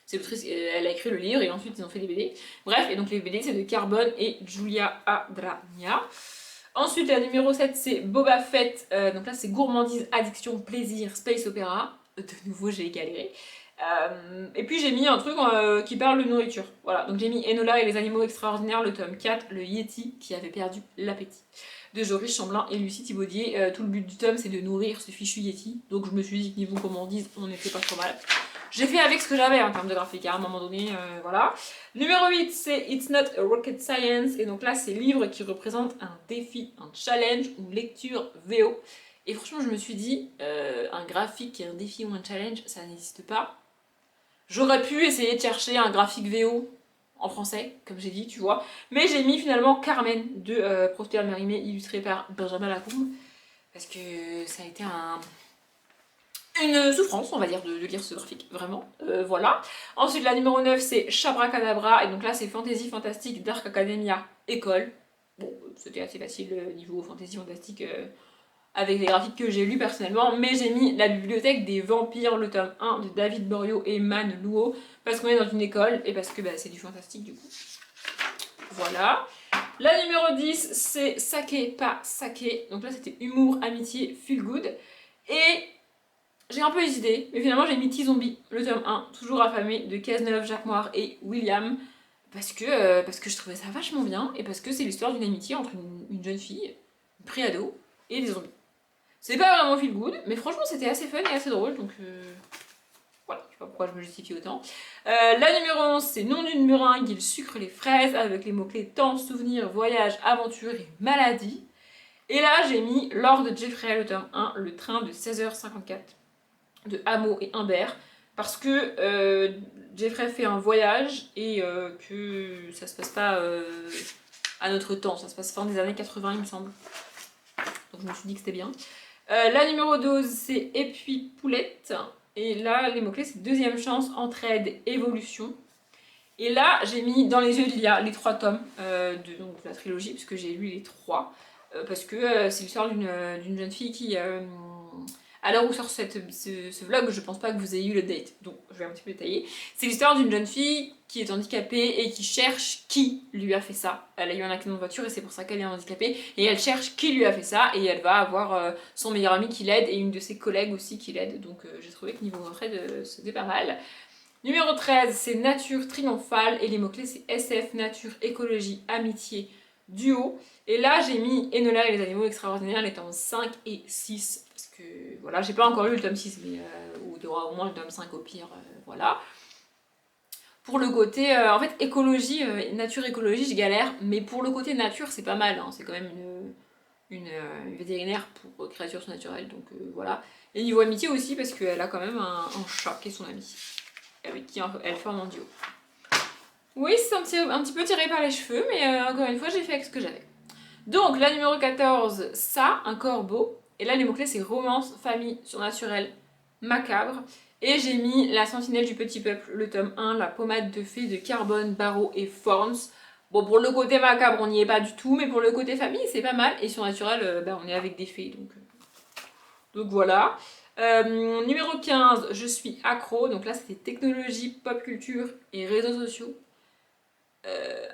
C'est l'autrice, elle a écrit le livre et ensuite ils ont fait des BD. Bref, et donc les BD c'est de Carbone et Julia Adragna. Ensuite, la numéro 7, c'est Boba Fett. Donc là, c'est gourmandise, addiction, plaisir, space opéra. De nouveau, j'ai galéré. Et puis, j'ai mis un truc qui parle de nourriture. Voilà, donc j'ai mis Enola et les animaux extraordinaires, le tome 4, le Yeti qui avait perdu l'appétit. De Joris Chamblin et Lucie Thibaudier. Tout le but du tome, c'est de nourrir ce fichu Yeti. Donc, je me suis dit que niveau gourmandise, on n'était pas trop mal. J'ai fait avec ce que j'avais en termes de graphique, à un moment donné, voilà. Numéro 8, c'est It's Not a Rocket Science. Et donc là, c'est livre qui représente un défi, un challenge ou lecture VO. Et franchement, je me suis dit, un graphique qui est un défi ou un challenge, ça n'existe pas. J'aurais pu essayer de chercher un graphique VO en français, comme j'ai dit, tu vois. Mais j'ai mis finalement Carmen de Prosper Mérimée, illustré par Benjamin Lacombe. Parce que ça a été une souffrance, on va dire, de lire ce graphique, vraiment. Voilà. Ensuite, la numéro 9, c'est Chabracadabra. Et donc là, c'est Fantasy Fantastique Dark Academia École. Bon, c'était assez facile niveau Fantasy Fantastique avec les graphiques que j'ai lus personnellement. Mais j'ai mis La Bibliothèque des Vampires, le tome 1 de David Borio et Man Luo. Parce qu'on est dans une école et parce que c'est du fantastique du coup. Voilà. La numéro 10, c'est Sake, pas Sake. Donc là, c'était humour, amitié, feel good. Et j'ai un peu hésité, mais finalement j'ai mis T-Zombie, le tome 1, toujours affamé, de Cazeneuve, Jacques Moir et William, parce que je trouvais ça vachement bien, et parce que c'est l'histoire d'une amitié entre une jeune fille, une pré-ado, et des zombies. C'est pas vraiment feel good, mais franchement c'était assez fun et assez drôle, donc Voilà, je sais pas pourquoi je me justifie autant. La numéro 11, c'est nom d'une meringue, il sucre les fraises, avec les mots-clés temps, souvenir, voyage, aventure et maladie. Et là, j'ai mis Lord Jeffrey, le tome 1, le train de 16h54 de Hameau et Humbert, parce que Jeffrey fait un voyage et que ça se passe pas à notre temps, ça se passe fin des années 80, il me semble. Donc je me suis dit que c'était bien. La numéro 12, c'est Et puis Poulette. Et là, les mots-clés, c'est deuxième chance, entraide, évolution. Et là, j'ai mis Dans les yeux d'Ilia les 3 tomes donc, de la trilogie, puisque j'ai lu les 3. Parce que c'est l'histoire d'une jeune fille qui... à l'heure où sort ce vlog, je pense pas que vous ayez eu le date, donc je vais un petit peu détailler. C'est l'histoire d'une jeune fille qui est handicapée et qui cherche qui lui a fait ça. Elle a eu un accident de voiture et c'est pour ça qu'elle est handicapée. Et elle cherche qui lui a fait ça et elle va avoir son meilleur ami qui l'aide et une de ses collègues aussi qui l'aide. Donc j'ai trouvé que niveau entraide, c'était pas mal. Numéro 13, c'est Nature triomphale et les mots-clés c'est SF, nature, écologie, amitié, duo. Et là j'ai mis Enola et les animaux extraordinaires, les tomes 5 et 6. Parce que voilà, j'ai pas encore lu le tome 6, mais il y aura au moins le tome 5 au pire, voilà. Pour le côté, en fait, écologie, nature, écologie, je galère, mais pour le côté nature, c'est pas mal, hein. C'est quand même une vétérinaire pour créatures surnaturelles, donc voilà. Et niveau amitié aussi, parce qu'elle a quand même un chat qui est son ami, avec qui elle forme un duo. Oui, c'est un petit peu tiré par les cheveux, mais encore une fois, j'ai fait avec ce que j'avais. Donc, la numéro 14, ça, un corbeau. Et là, les mots-clés, c'est romance, famille, surnaturel, macabre. Et j'ai mis La sentinelle du petit peuple, le tome 1, La pommade de fée de Carbone, Barreau et Forns. Bon, pour le côté macabre, on n'y est pas du tout, mais pour le côté famille, c'est pas mal. Et surnaturel, on est avec des fées, donc voilà. Numéro 15, je suis accro. Donc là, c'était technologie, pop culture et réseaux sociaux.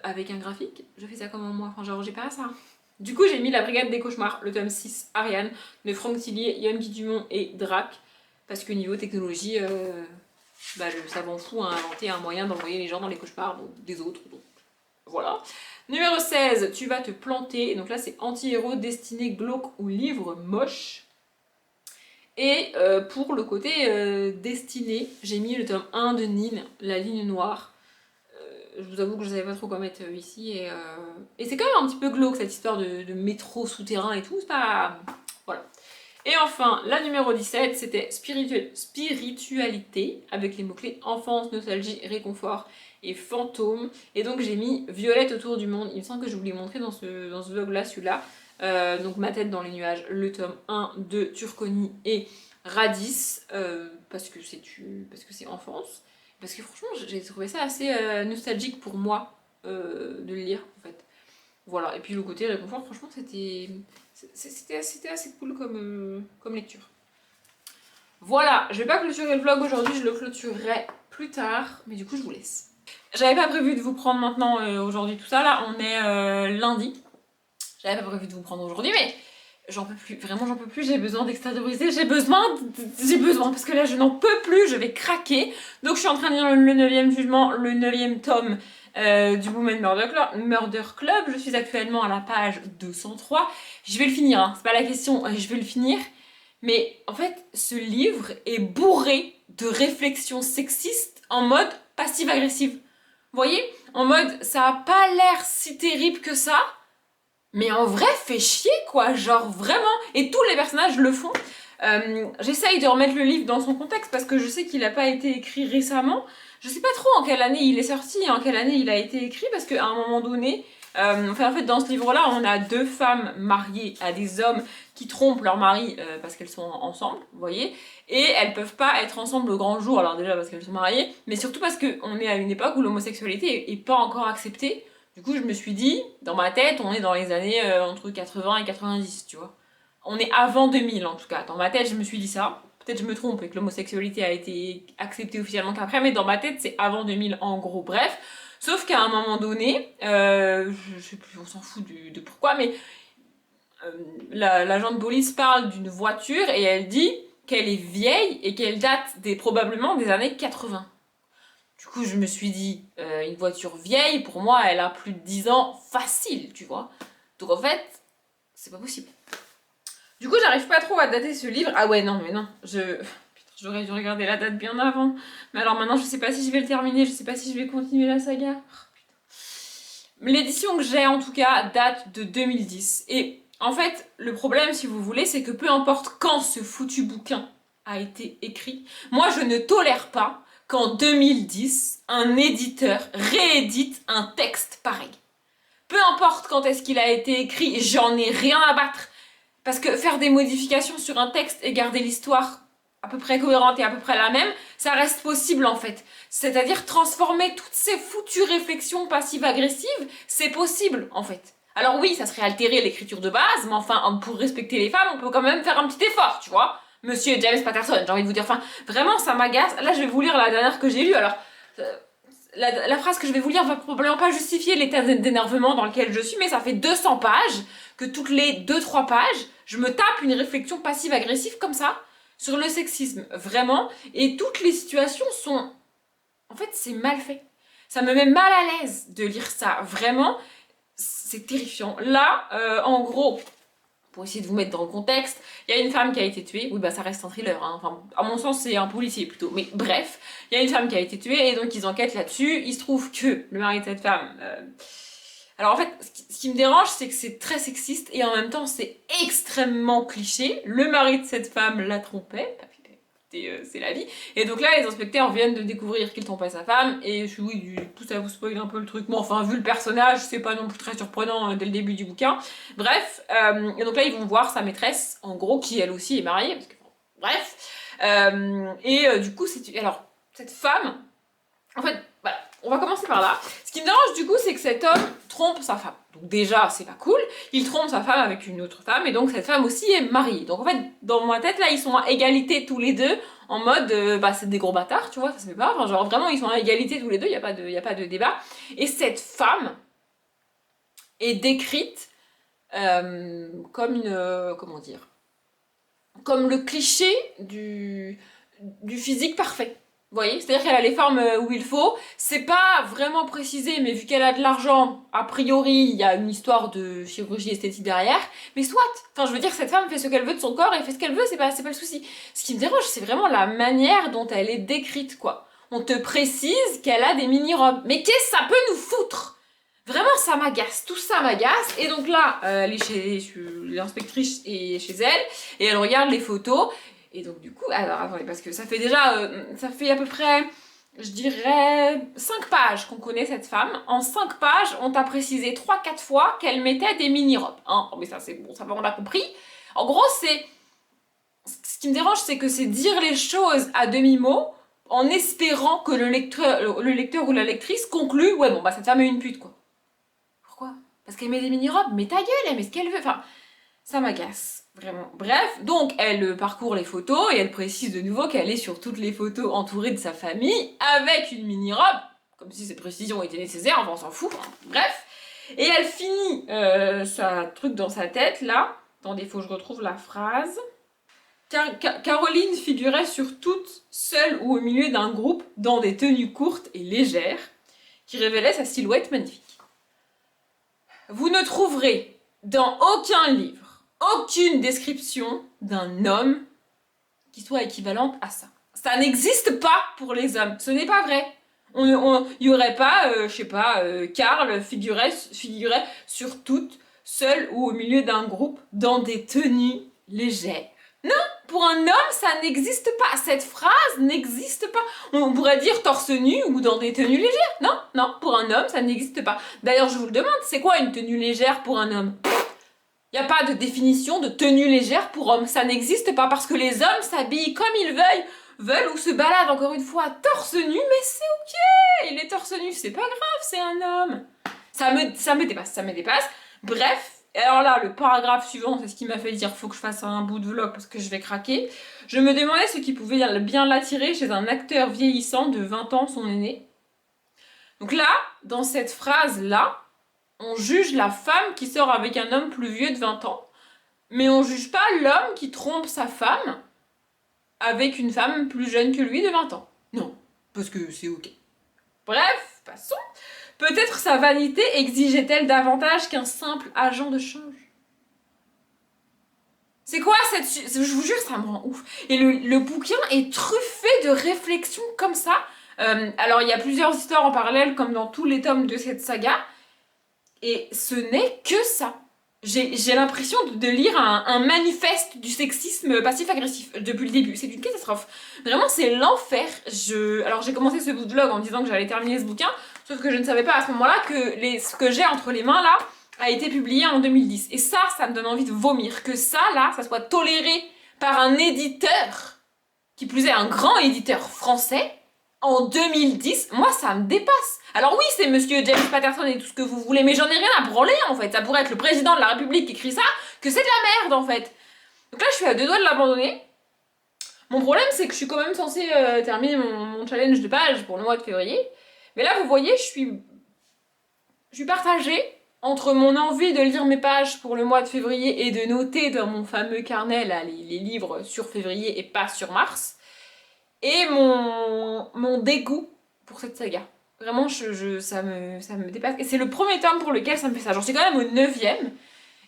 Avec un graphique. Je fais ça comment moi? Enfin, genre, j'ai pas ça. Du coup, j'ai mis La Brigade des Cauchemars, le tome 6, Ariane, de Franck Tillier, Yann Guy Dumont et Drac. Parce que niveau technologie, le savant fou a inventé un moyen d'envoyer les gens dans les cauchemars des autres. Donc, voilà. Numéro 16, Tu vas te planter. Donc là, c'est anti-héros, destiné, glauque ou livre moche. Et pour le côté destiné, j'ai mis le tome 1 de Nine, La ligne noire. Je vous avoue que je savais pas trop quoi mettre ici. Et c'est quand même un petit peu glauque cette histoire de métro souterrain et tout. C'est pas. Voilà. Et enfin, la numéro 17, c'était spiritualité, avec les mots-clés enfance, nostalgie, réconfort et fantôme. Et donc j'ai mis Violette autour du monde. Il me semble que je vous l'ai montré dans ce vlog-là, celui-là. Donc Ma tête dans les nuages, le tome 1 de Turconi et Radis, parce que c'est enfance. Parce que franchement, j'ai trouvé ça assez nostalgique pour moi de le lire, en fait. Voilà, et puis le côté réconfort, franchement, c'était assez cool comme lecture. Voilà, je vais pas clôturer le vlog aujourd'hui, je le clôturerai plus tard, mais du coup, je vous laisse. J'avais pas prévu de vous prendre maintenant aujourd'hui tout ça, là, on est lundi. J'avais pas prévu de vous prendre aujourd'hui, mais j'en peux plus, vraiment j'en peux plus, j'ai besoin d'extérioriser, j'ai besoin, parce que là je n'en peux plus, je vais craquer. Donc je suis en train de lire le 9e jugement, le 9e tome du Women Murder Club. Je suis actuellement à la page 203. Je vais le finir, hein. C'est pas la question, je vais le finir. Mais en fait, ce livre est bourré de réflexions sexistes en mode passive-agressive. Vous voyez? En mode, ça a pas l'air si terrible que ça, mais en vrai, fait chier quoi, genre vraiment. Et tous les personnages le font. J'essaye de remettre le livre dans son contexte parce que je sais qu'il n'a pas été écrit récemment. Je sais pas trop en quelle année il est sorti et en quelle année il a été écrit parce qu'à un moment donné, en fait dans ce livre-là, on a 2 femmes mariées à des hommes qui trompent leur mari parce qu'elles sont ensemble, vous voyez, et elles peuvent pas être ensemble au grand jour, alors déjà parce qu'elles sont mariées, mais surtout parce qu'on est à une époque où l'homosexualité est pas encore acceptée. Du coup, je me suis dit, dans ma tête, on est dans les années entre 80 et 90, tu vois. On est avant 2000 en tout cas. Dans ma tête, je me suis dit ça. Peut-être je me trompe et que l'homosexualité a été acceptée officiellement qu'après, mais dans ma tête, c'est avant 2000 en gros. Bref. Sauf qu'à un moment donné, je sais plus, on s'en fout de pourquoi, mais l'agent de police parle d'une voiture et elle dit qu'elle est vieille et qu'elle date probablement des années 80. Du coup, je me suis dit, une voiture vieille, pour moi, elle a plus de 10 ans facile, tu vois. Donc en fait, c'est pas possible. Du coup, j'arrive pas trop à dater ce livre. Ah ouais, non, mais non, Putain, J'aurais dû regarder la date bien avant. Mais alors maintenant, je sais pas si je vais le terminer, je sais pas si je vais continuer la saga. L'édition que j'ai, en tout cas, date de 2010. Et en fait, le problème, si vous voulez, c'est que peu importe quand ce foutu bouquin a été écrit, moi, je ne tolère pas qu'en 2010, un éditeur réédite un texte pareil. Peu importe quand est-ce qu'il a été écrit, j'en ai rien à battre. Parce que faire des modifications sur un texte et garder l'histoire à peu près cohérente et à peu près la même, ça reste possible en fait. C'est-à-dire transformer toutes ces foutues réflexions passives-agressives, c'est possible en fait. Alors oui, ça serait altérer l'écriture de base, mais enfin, pour respecter les femmes, on peut quand même faire un petit effort, tu vois. Monsieur James Patterson, j'ai envie de vous dire, enfin, vraiment, ça m'agace. Là, je vais vous lire la dernière que j'ai lue, alors... La phrase que je vais vous lire va probablement pas justifier l'état d'énervement dans lequel je suis, mais ça fait 200 pages que toutes les 2-3 pages, je me tape une réflexion passive-agressive comme ça sur le sexisme, vraiment, et toutes les situations sont... En fait, c'est mal fait. Ça me met mal à l'aise de lire ça, vraiment, c'est terrifiant. Là, en gros, pour essayer de vous mettre dans le contexte, il y a une femme qui a été tuée, oui bah ça reste un thriller, hein. Enfin, à mon sens c'est un policier plutôt, mais bref, il y a une femme qui a été tuée et donc ils enquêtent là-dessus, il se trouve que le mari de cette femme... Alors en fait, ce qui me dérange, c'est que c'est très sexiste et en même temps c'est extrêmement cliché. Le mari de cette femme la trompait, c'est la vie. Et donc là, les inspecteurs viennent de découvrir qu'il trompait sa femme. Et oui, du coup, ça vous spoil un peu le truc. Mais enfin, vu le personnage, c'est pas non plus très surprenant dès le début du bouquin. Bref, et donc là, ils vont voir sa maîtresse, en gros, qui elle aussi est mariée. Parce que, bon, bref. Du coup, alors, cette femme, en fait, voilà, on va commencer par là. Ce qui me dérange du coup, c'est que cet homme trompe sa femme. Donc déjà, c'est pas cool. Il trompe sa femme avec une autre femme, et donc cette femme aussi est mariée. Donc en fait, dans ma tête, là, ils sont à égalité tous les deux, en mode, c'est des gros bâtards, tu vois, ça se fait pas. Enfin, genre vraiment, ils sont à égalité tous les deux, y a pas de débat. Et cette femme est décrite comme une... comment dire, comme le cliché du physique parfait. Vous voyez, c'est-à-dire qu'elle a les formes où il faut. C'est pas vraiment précisé, mais vu qu'elle a de l'argent, a priori, il y a une histoire de chirurgie esthétique derrière. Mais soit, enfin, je veux dire, cette femme fait ce qu'elle veut de son corps et fait ce qu'elle veut, c'est pas le souci. Ce qui me dérange, c'est vraiment la manière dont elle est décrite, quoi. On te précise qu'elle a des mini-robes. Mais qu'est-ce que ça peut nous foutre? Vraiment, ça m'agace, tout ça m'agace. Et donc là, elle est chez l'inspectrice est chez elle, et elle regarde les photos. Et donc du coup, alors attendez, parce que ça fait déjà, ça fait à peu près, je dirais, 5 pages qu'on connaît cette femme. En 5 pages, on t'a précisé 3-4 fois qu'elle mettait des mini-robes. Hein. Mais ça c'est bon, ça va, on l'a compris. En gros, ce qui me dérange, c'est que c'est dire les choses à demi-mot, en espérant que le lecteur ou la lectrice conclue, ouais bon, bah cette femme est une pute, quoi. Pourquoi? Parce qu'elle met des mini-robes? Mais ta gueule, elle met ce qu'elle veut. Enfin, ça m'agace, vraiment. Bref, donc elle parcourt les photos et elle précise de nouveau qu'elle est sur toutes les photos entourée de sa famille avec une mini-robe, comme si cette précision était nécessaire, enfin on s'en fout. Hein. Bref, et elle finit sa truc dans sa tête, là. Attendez, faut que je retrouve la phrase. Caroline figurait sur toutes, seule ou au milieu d'un groupe, dans des tenues courtes et légères, qui révélaient sa silhouette magnifique. Vous ne trouverez dans aucun livre aucune description d'un homme qui soit équivalente à ça. Ça n'existe pas pour les hommes, ce n'est pas vrai. Il n'y aurait pas, je sais pas, Karl figurait sur toutes, seul ou au milieu d'un groupe, dans des tenues légères. Non, pour un homme, ça n'existe pas. Cette phrase n'existe pas. On pourrait dire torse nu ou dans des tenues légères. Non, non, pour un homme, ça n'existe pas. D'ailleurs, je vous le demande, c'est quoi une tenue légère pour un homme? Il n'y a pas de définition de tenue légère pour homme. Ça n'existe pas parce que les hommes s'habillent comme ils veulent ou se baladent encore une fois torse nu, mais c'est ok. Il est torse nu, c'est pas grave, c'est un homme. Ça me dépasse. Bref. Et alors là, le paragraphe suivant, c'est ce qui m'a fait dire faut que je fasse un bout de vlog parce que je vais craquer. Je me demandais ce qui pouvait bien l'attirer chez un acteur vieillissant de 20 ans, son aîné. Donc là, dans cette phrase-là, on juge la femme qui sort avec un homme plus vieux de 20 ans, mais on juge pas l'homme qui trompe sa femme avec une femme plus jeune que lui de 20 ans. Non, parce que c'est ok. Bref, passons. Peut-être sa vanité exigeait-elle davantage qu'un simple agent de change. C'est quoi cette... Je vous jure, ça me rend ouf. Et le bouquin est truffé de réflexions comme ça. Alors, il y a plusieurs histoires en parallèle, comme dans tous les tomes de cette saga. Et ce n'est que ça. J'ai l'impression de lire un manifeste du sexisme passif-agressif depuis le début. C'est une catastrophe. Vraiment, c'est l'enfer. Alors, j'ai commencé ce vlog en disant que j'allais terminer ce bouquin, sauf que je ne savais pas à ce moment-là que ce que j'ai entre les mains, là, a été publié en 2010. Et ça me donne envie de vomir. Que ça, là, ça soit toléré par un éditeur, qui plus est un grand éditeur français, en 2010, moi ça me dépasse. Alors oui, c'est monsieur James Patterson et tout ce que vous voulez, mais j'en ai rien à branler en fait. Ça pourrait être le président de la République qui écrit ça, que c'est de la merde en fait. Donc là, je suis à 2 doigts de l'abandonner. Mon problème, c'est que je suis quand même censée terminer mon challenge de page pour le mois de février. Mais là, vous voyez, je suis partagée entre mon envie de lire mes pages pour le mois de février et de noter dans mon fameux carnet là, les livres sur février et pas sur mars, et mon dégoût pour cette saga. Vraiment, ça me dépasse. Et c'est le premier tome pour lequel ça me fait ça. J'en suis quand même au 9e,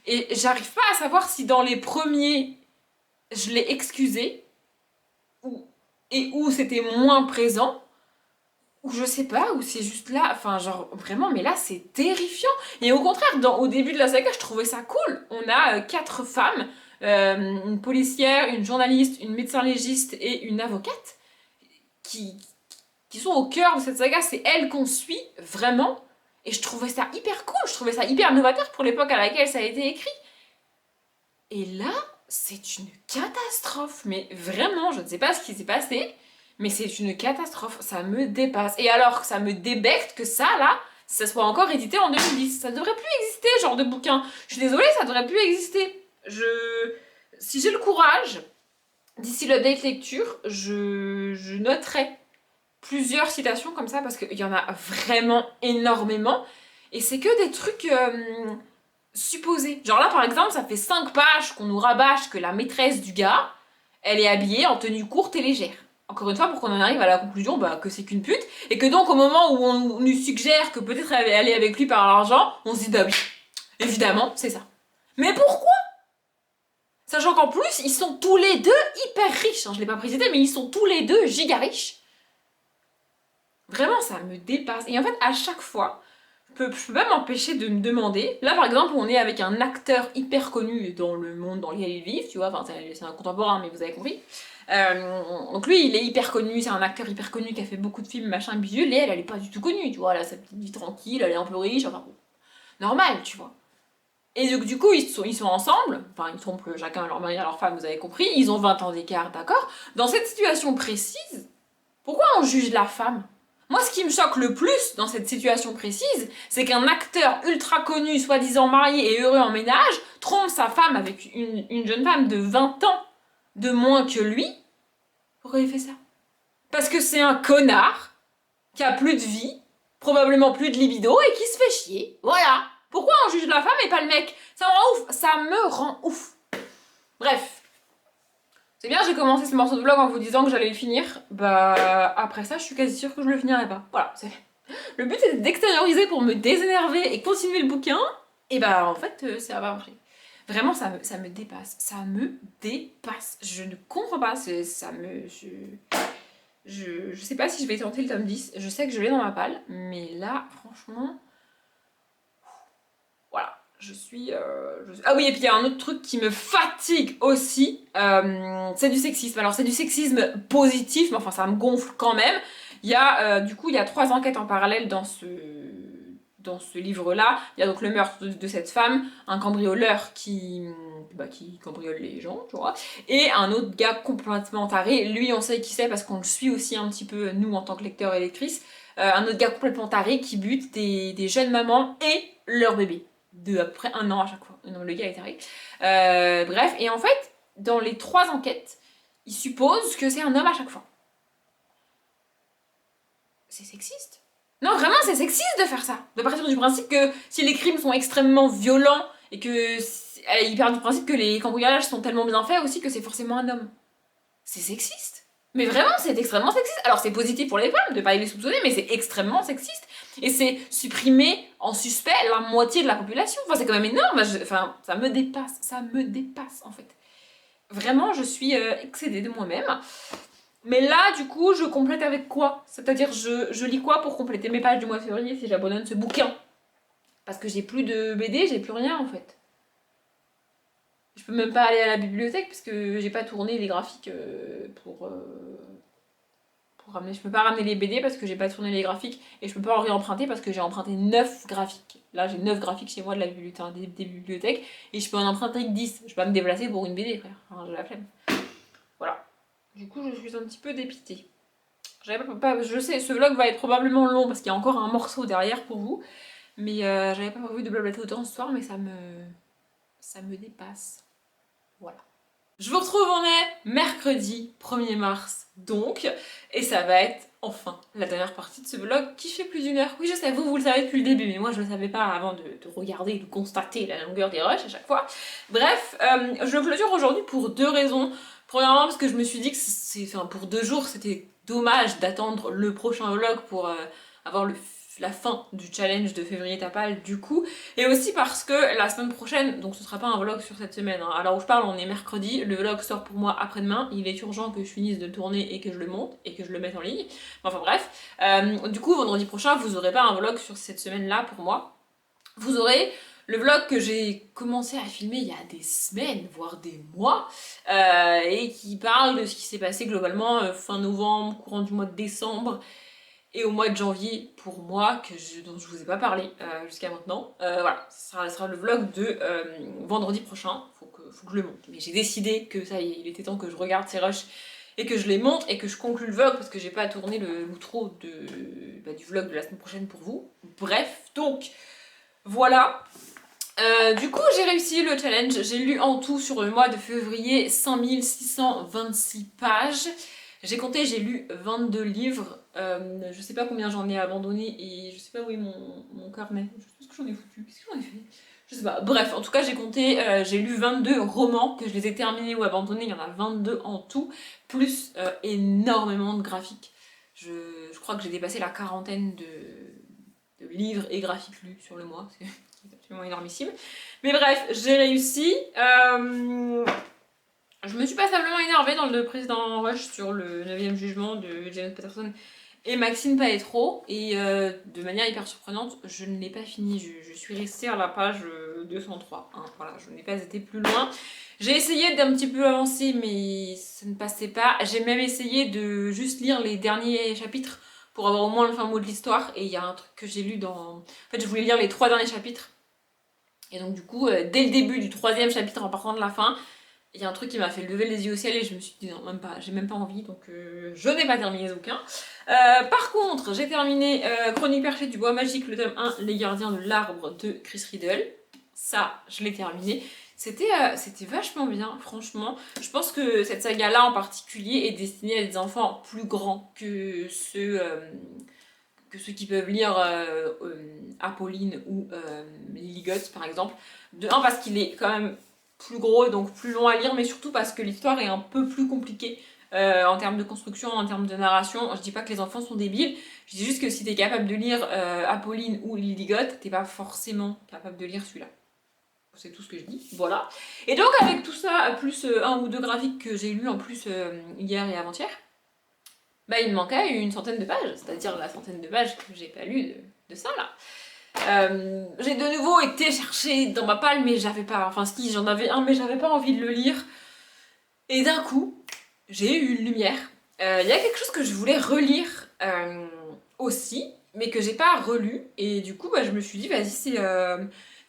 et j'arrive pas à savoir si dans les premiers, je l'ai excusé, et où c'était moins présent, ou je sais pas, ou c'est juste là, enfin genre vraiment, mais là c'est terrifiant. Et au contraire, au début de la saga, je trouvais ça cool. On a 4 femmes, une policière, une journaliste, une médecin légiste et une avocate, qui, qui sont au cœur de cette saga. C'est elles qu'on suit vraiment. Et je trouvais ça hyper cool, je trouvais ça hyper novateur pour l'époque à laquelle ça a été écrit. Et là, c'est une catastrophe. Mais vraiment, je ne sais pas ce qui s'est passé, mais c'est une catastrophe. Ça me dépasse. Et alors, ça me débecte que ça, là, ça soit encore édité en 2010. Ça devrait plus exister, ce genre de bouquin. Je suis désolée, ça devrait plus exister. Si j'ai le courage, d'ici l'update lecture, je noterai plusieurs citations comme ça, parce qu'il y en a vraiment énormément. Et c'est que des trucs supposés. Genre là, par exemple, ça fait 5 pages qu'on nous rabâche que la maîtresse du gars, elle est habillée en tenue courte et légère. Encore une fois, pour qu'on en arrive à la conclusion que c'est qu'une pute, et que donc au moment où on nous suggère que peut-être elle est avec lui par l'argent, on se dit bah oui, évidemment, c'est ça. Mais pourquoi? Sachant qu'en plus, ils sont tous les deux hyper riches. Je l'ai pas précisé, mais ils sont tous les deux giga riches. Vraiment, ça me dépasse. Et en fait, à chaque fois, je peux pas m'empêcher de me demander. Là, par exemple, on est avec un acteur hyper connu dans le monde dans lequel ils vivent, tu vois. Enfin, c'est un contemporain, mais vous avez compris. Donc lui, il est hyper connu, c'est un acteur hyper connu qui a fait beaucoup de films, machin, bidule, et elle est pas du tout connue, tu vois. Elle a sa petite vie tranquille, elle est un peu riche, enfin bon, normal, tu vois. Et donc, du coup, ils sont ensemble, enfin, ils sont chacun leur mari et leur femme, vous avez compris, ils ont 20 ans d'écart, d'accord. Dans cette situation précise, pourquoi on juge la femme? Moi, ce qui me choque le plus dans cette situation précise, c'est qu'un acteur ultra connu, soi-disant marié et heureux en ménage, trompe sa femme avec une jeune femme de 20 ans de moins que lui. Pourquoi il fait ça? Parce que c'est un connard qui a plus de vie, probablement plus de libido et qui se fait chier. Voilà. Pourquoi on juge la femme et pas le mec? Ça me rend ouf. Ça me rend ouf. Bref. C'est bien, j'ai commencé ce morceau de vlog en vous disant que j'allais le finir. Bah, après ça, je suis quasi sûre que je le finirai pas. Voilà, le but c'est d'extérioriser pour me désénerver et continuer le bouquin. Et bah, en fait, ça va marcher. Vraiment, ça me dépasse. Ça me dépasse. Je ne comprends pas. Je sais pas si je vais tenter le tome 10. Je sais que je l'ai dans ma palle. Mais là, franchement... Voilà. Ah oui, et puis il y a un autre truc qui me fatigue aussi, c'est du sexisme. Alors c'est du sexisme positif, mais enfin ça me gonfle quand même. Du coup, il y a 3 enquêtes en parallèle dans ce livre-là. Il y a donc le meurtre de cette femme, un cambrioleur qui cambriole les gens, tu vois, et un autre gars complètement taré. Lui, on sait qui c'est parce qu'on le suit aussi un petit peu, nous, en tant que lecteurs et lectrices. Un autre gars complètement taré qui bute des jeunes mamans et leurs bébés. De à peu près 1 an à chaque fois. Non, le gars est taré. Bref, et en fait, dans les 3 enquêtes, il suppose que c'est un homme à chaque fois. C'est sexiste. Non, vraiment, c'est sexiste de faire ça. De partir du principe que si les crimes sont extrêmement violents et que... Il part du principe que les cambriolages sont tellement bien faits aussi que c'est forcément un homme. C'est sexiste. Mais vraiment, c'est extrêmement sexiste. Alors, c'est positif pour les femmes de pas les soupçonner, mais c'est extrêmement sexiste. Et c'est supprimer en suspect la moitié de la population. Enfin, c'est quand même énorme. Ça me dépasse en fait. Vraiment, je suis excédée de moi-même. Mais là, du coup, je complète avec quoi? C'est-à-dire, je lis quoi pour compléter mes pages du mois de février si j'abandonne ce bouquin? Parce que j'ai plus de BD, j'ai plus rien en fait. Je peux même pas aller à la bibliothèque parce que j'ai pas tourné les graphiques pour ramener. Je peux pas ramener les BD parce que j'ai pas tourné les graphiques et je peux pas en réemprunter parce que j'ai emprunté 9 graphiques. Là, j'ai 9 graphiques chez moi de la bibliothèque, des bibliothèques et je peux en emprunter que 10. Je peux pas me déplacer pour une BD, frère. Enfin, j'ai la flemme. Voilà. Du coup, je suis un petit peu dépitée. Je sais, ce vlog va être probablement long parce qu'il y a encore un morceau derrière pour vous. Mais j'avais pas prévu de blablater autant ce soir, mais ça me dépasse. Voilà. Je vous retrouve en mai, mercredi 1er mars donc, et ça va être enfin la dernière partie de ce vlog qui fait plus d'une heure. Oui, je sais, vous le savez depuis le début, mais moi je le savais pas avant de regarder, de constater la longueur des rushs à chaque fois. Bref, je le clôture aujourd'hui pour deux raisons. Premièrement, parce que je me suis dit que pour 2 jours, c'était dommage d'attendre le prochain vlog pour avoir la fin du challenge de février tapal du coup. Et aussi parce que la semaine prochaine, donc ce sera pas un vlog sur cette semaine, hein. À l'heure où je parle, on est mercredi, le vlog sort pour moi après-demain, il est urgent que je finisse de tourner et que je le monte et que je le mette en ligne. Enfin bref, du coup vendredi prochain, vous aurez pas un vlog sur cette semaine-là pour moi. Vous aurez le vlog que j'ai commencé à filmer il y a des semaines, voire des mois, et qui parle de ce qui s'est passé globalement fin novembre, courant du mois de décembre, et au mois de janvier pour moi dont je vous ai pas parlé jusqu'à maintenant. Voilà, ça sera le vlog de vendredi prochain, faut que je le monte. Mais j'ai décidé que ça y est, il était temps que je regarde ces rushs et que je les monte et que je conclue le vlog parce que j'ai pas tourné l'outro du vlog de la semaine prochaine pour vous. Bref, donc voilà. Du coup, j'ai réussi le challenge. J'ai lu en tout sur le mois de février 5626 pages. J'ai lu 22 livres. Je sais pas combien j'en ai abandonné et je sais pas où est mon carnet. Je sais pas ce que j'en ai foutu. Qu'est-ce que j'en ai fait? Je sais pas. Bref, en tout cas, j'ai lu 22 romans que je les ai terminés ou abandonnés. Il y en a 22 en tout, plus énormément de graphiques. Je crois que j'ai dépassé la quarantaine de livres et graphiques lus sur le mois. C'est absolument énormissime. Mais bref, j'ai réussi. Je me suis passablement énervée dans le précédent rush sur le 9e jugement de James Patterson et Maxime Paetro. Et de manière hyper surprenante, je ne l'ai pas fini. Je suis restée à la page 203. Hein. Voilà, je n'ai pas été plus loin. J'ai essayé d'un petit peu avancer, mais ça ne passait pas. J'ai même essayé de juste lire les derniers chapitres pour avoir au moins le fin mot de l'histoire. Et il y a un truc que j'ai lu dans... En fait, je voulais lire les 3 derniers chapitres. Et donc du coup, dès le début du 3e chapitre en partant de la fin, il y a un truc qui m'a fait lever les yeux au ciel et je me suis dit non, même pas, j'ai même pas envie, donc je n'ai pas terminé ce bouquin. Par contre, j'ai terminé Chronique perchée du bois magique, le tome 1, Les gardiens de l'arbre de Chris Riddle. Ça, je l'ai terminé. C'était vachement bien, franchement. Je pense que cette saga-là en particulier est destinée à des enfants plus grands que ceux qui peuvent lire Apolline ou Lily par exemple. De un, parce qu'il est quand même plus gros et donc plus long à lire, mais surtout parce que l'histoire est un peu plus compliquée en termes de construction, en termes de narration. Je dis pas que les enfants sont débiles, je dis juste que si t'es capable de lire Apolline ou Lily t'es pas forcément capable de lire celui-là. C'est tout ce que je dis, voilà. Et donc avec tout ça, plus un ou deux graphiques que j'ai lus en plus hier et avant-hier, bah, il me manquait une centaine de pages, c'est-à-dire la centaine de pages que j'ai pas lues de ça là. J'ai de nouveau été chercher dans ma palle, mais j'avais pas. Enfin, si, j'en avais un, mais j'avais pas envie de le lire. Et d'un coup, j'ai eu une lumière. Il y a quelque chose que je voulais relire aussi, mais que j'ai pas relu. Et du coup, bah, je me suis dit, vas-y,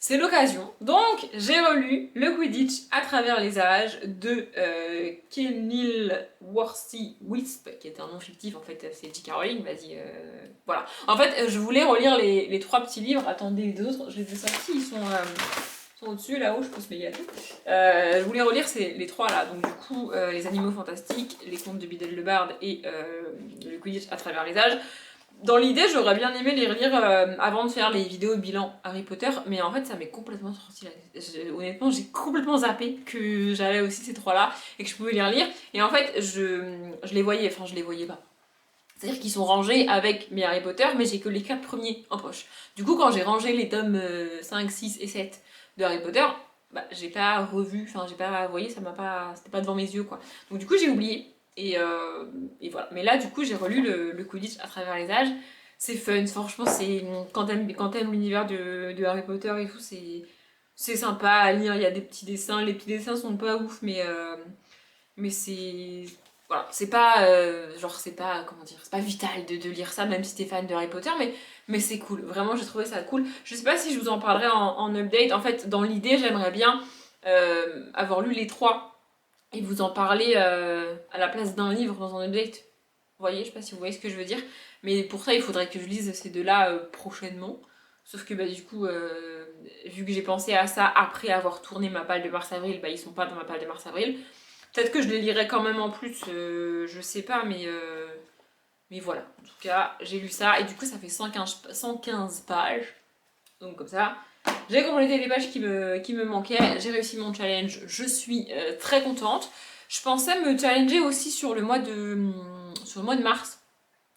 c'est l'occasion. Donc, j'ai relu Le Quidditch à travers les âges de Kenilworth Wisp, qui est un nom fictif, en fait, c'est J.K. Rowling, vas-y, voilà. En fait, je voulais relire les 3 petits livres. Attendez, les autres, je les ai sortis, ils sont au-dessus, là-haut, je pense, mais il y a tout. Je voulais relire les 3 là, donc du coup, Les Animaux Fantastiques, Les Contes de Biddle le Barde et Le Quidditch à travers les âges. Dans l'idée, j'aurais bien aimé les relire avant de faire les vidéos bilan Harry Potter, mais en fait, ça m'est complètement sorti la tête. Honnêtement, j'ai complètement zappé que j'avais aussi ces 3 là et que je pouvais les relire. Et en fait, je les voyais, enfin, je les voyais pas. C'est-à-dire qu'ils sont rangés avec mes Harry Potter, mais j'ai que les 4 premiers en poche. Du coup, quand j'ai rangé les tomes 5, 6 et 7 de Harry Potter, bah, j'ai pas revu, enfin j'ai pas, vous voyez, ça m'a pas, c'était pas devant mes yeux quoi. Donc du coup j'ai oublié, et voilà. Mais là du coup j'ai relu le Quidditch à travers les âges, c'est fun, franchement c'est, quand t'aimes l'univers de Harry Potter et tout, c'est sympa à lire, il y a des petits dessins, les petits dessins sont pas ouf, mais c'est... Voilà, c'est pas... genre, c'est pas... Comment dire? C'est pas vital de lire ça, même si t'es fan de Harry Potter, mais c'est cool. Vraiment, j'ai trouvé ça cool. Je sais pas si je vous en parlerai en update. En fait, dans l'idée, j'aimerais bien avoir lu les trois et vous en parler à la place d'un livre dans un update. Vous voyez, je sais pas si vous voyez ce que je veux dire. Mais pour ça, il faudrait que je lise ces deux-là prochainement. Sauf que bah, du coup, vu que j'ai pensé à ça après avoir tourné ma palle de mars-avril, bah, ils sont pas dans ma palle de mars-avril. Peut-être que je les lirai quand même en plus, je sais pas, mais voilà. En tout cas, j'ai lu ça et du coup, ça fait 115 pages. Donc, comme ça, j'ai complété les pages qui me manquaient. J'ai réussi mon challenge. Je suis très contente. Je pensais me challenger aussi sur le mois de mars.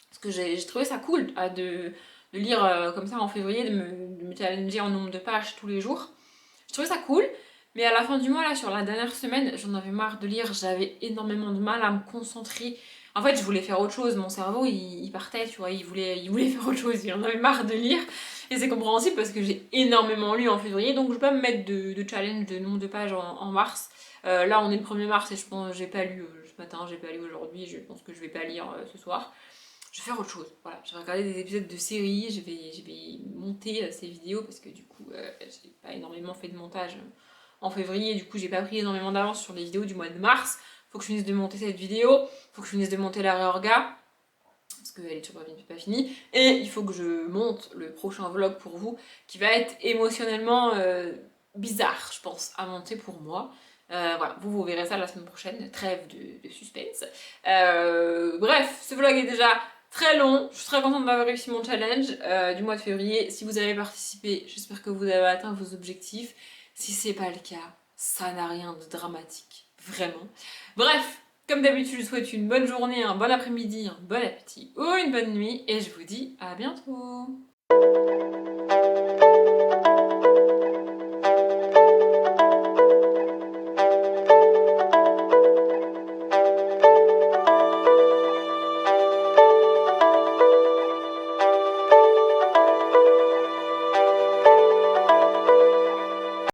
Parce que j'ai trouvé ça cool de lire comme ça en février, de me challenger en nombre de pages tous les jours. Je trouvais ça cool, mais à la fin du mois, là, sur la dernière semaine, j'en avais marre de lire, j'avais énormément de mal à me concentrer. En fait, je voulais faire autre chose, mon cerveau, il partait, tu vois, il voulait faire autre chose, il en avait marre de lire. Et c'est compréhensible parce que j'ai énormément lu en février, donc je vais pas me mettre de challenge de nombre de pages en mars. Là, on est le 1er mars et je pense j'ai pas lu ce matin, j'ai pas lu aujourd'hui, je pense que je vais pas lire ce soir. Je vais faire autre chose. Voilà, je vais regarder des épisodes de séries, je vais monter ces vidéos parce que du coup, j'ai pas énormément fait de montage en février, du coup, j'ai pas pris énormément d'avance sur les vidéos du mois de mars. Faut que je finisse de monter cette vidéo, faut que je finisse de monter la réorga parce qu'elle est toujours pas finie, et il faut que je monte le prochain vlog pour vous qui va être émotionnellement bizarre, je pense, à monter pour moi. Voilà, vous verrez ça la semaine prochaine, trêve de suspense. Bref, ce vlog est déjà très long, je suis très contente d'avoir réussi mon challenge du mois de février. Si vous avez participé, j'espère que vous avez atteint vos objectifs. Si c'est pas le cas, ça n'a rien de dramatique, vraiment. Bref, comme d'habitude, je vous souhaite une bonne journée, un bon après-midi, un bon appétit ou une bonne nuit, et je vous dis à bientôt.